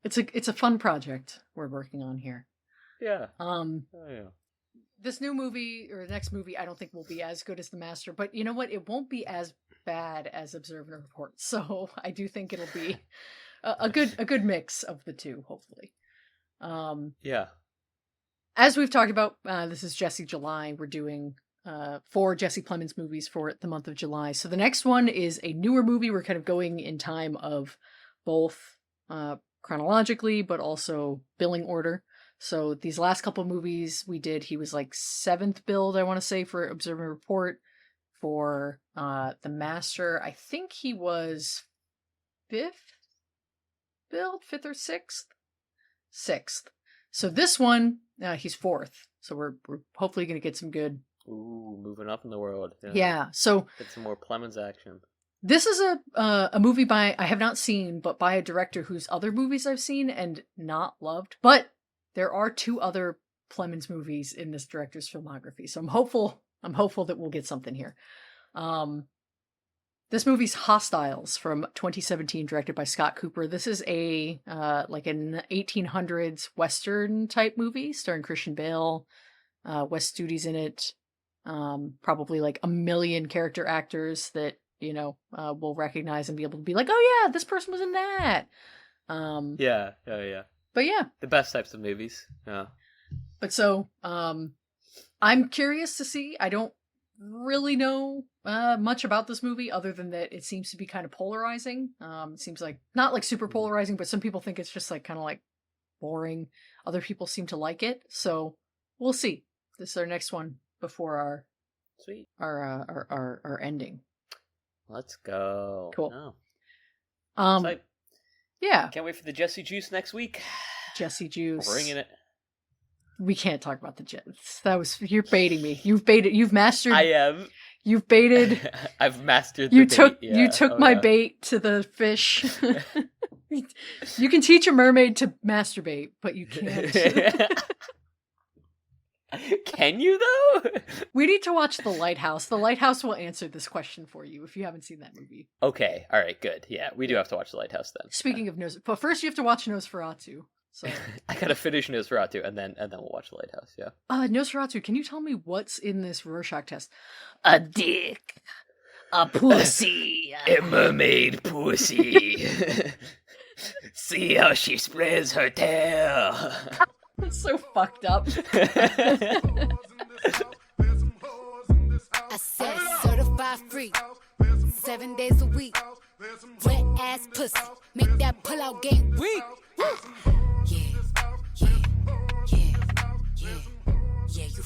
It's a fun project we're working on here. Yeah. This new movie or the next movie I don't think will be as good as The Master, but you know what? It won't be as bad as Observe and Report. So I do think it'll be a good mix of the two, hopefully. As we've talked about, this is Jesse July. We're doing 4 Jesse Plemons movies for the month of July. So the next one is a newer movie. We're kind of going in time of both chronologically, but also billing order. So these last couple movies we did, he was like 7th billed, I want to say, for Observe and Report. For The Master, I think he was 5th billed, 5th or 6th? 6th. So this one, he's 4th. So we're hopefully going to get some good... Ooh, moving up in the world. Yeah, so... Get some more Plemons action. This is a movie I have not seen, but by a director whose other movies I've seen and not loved. But there are 2 other Plemons movies in this director's filmography. So I'm hopeful that we'll get something here. This movie's Hostiles from 2017, directed by Scott Cooper. This is a like an 1800s Western type movie starring Christian Bale. Wes Studi's in it. Probably like a million character actors that, we'll recognize and be able to be like, oh yeah, this person was in that. Yeah. But yeah. The best types of movies. Yeah. But so, I'm curious to see. I don't really know much about this movie other than that it seems to be kind of polarizing. It seems like not like super polarizing, but some people think it's just like kind of like boring. Other people seem to like it. So we'll see. This is our next one before our ending. Let's go. Cool. So, yeah. Can't wait for the Jesse Juice next week. Jesse Juice. Bringing it. We can't talk about the Jets. You're baiting me. You've mastered. I am. You've baited. I've mastered the bait. You took my bait to the fish. You can teach a mermaid to masturbate, but you can't. Can you though? We need to watch The Lighthouse. The Lighthouse will answer this question for you if you haven't seen that movie. Okay. All right. Good. Yeah, we do have to watch The Lighthouse then. Speaking of but first you have to watch Nosferatu. So I gotta finish Nosferatu and then we'll watch The Lighthouse. Yeah. Nosferatu. Can you tell me what's in this Rorschach test? A dick, a pussy, a mermaid pussy. See how she spreads her tail. It's so fucked up. I said certified free, 7 days a week. Wet ass pussy, make that pull out game weak. Yeah, you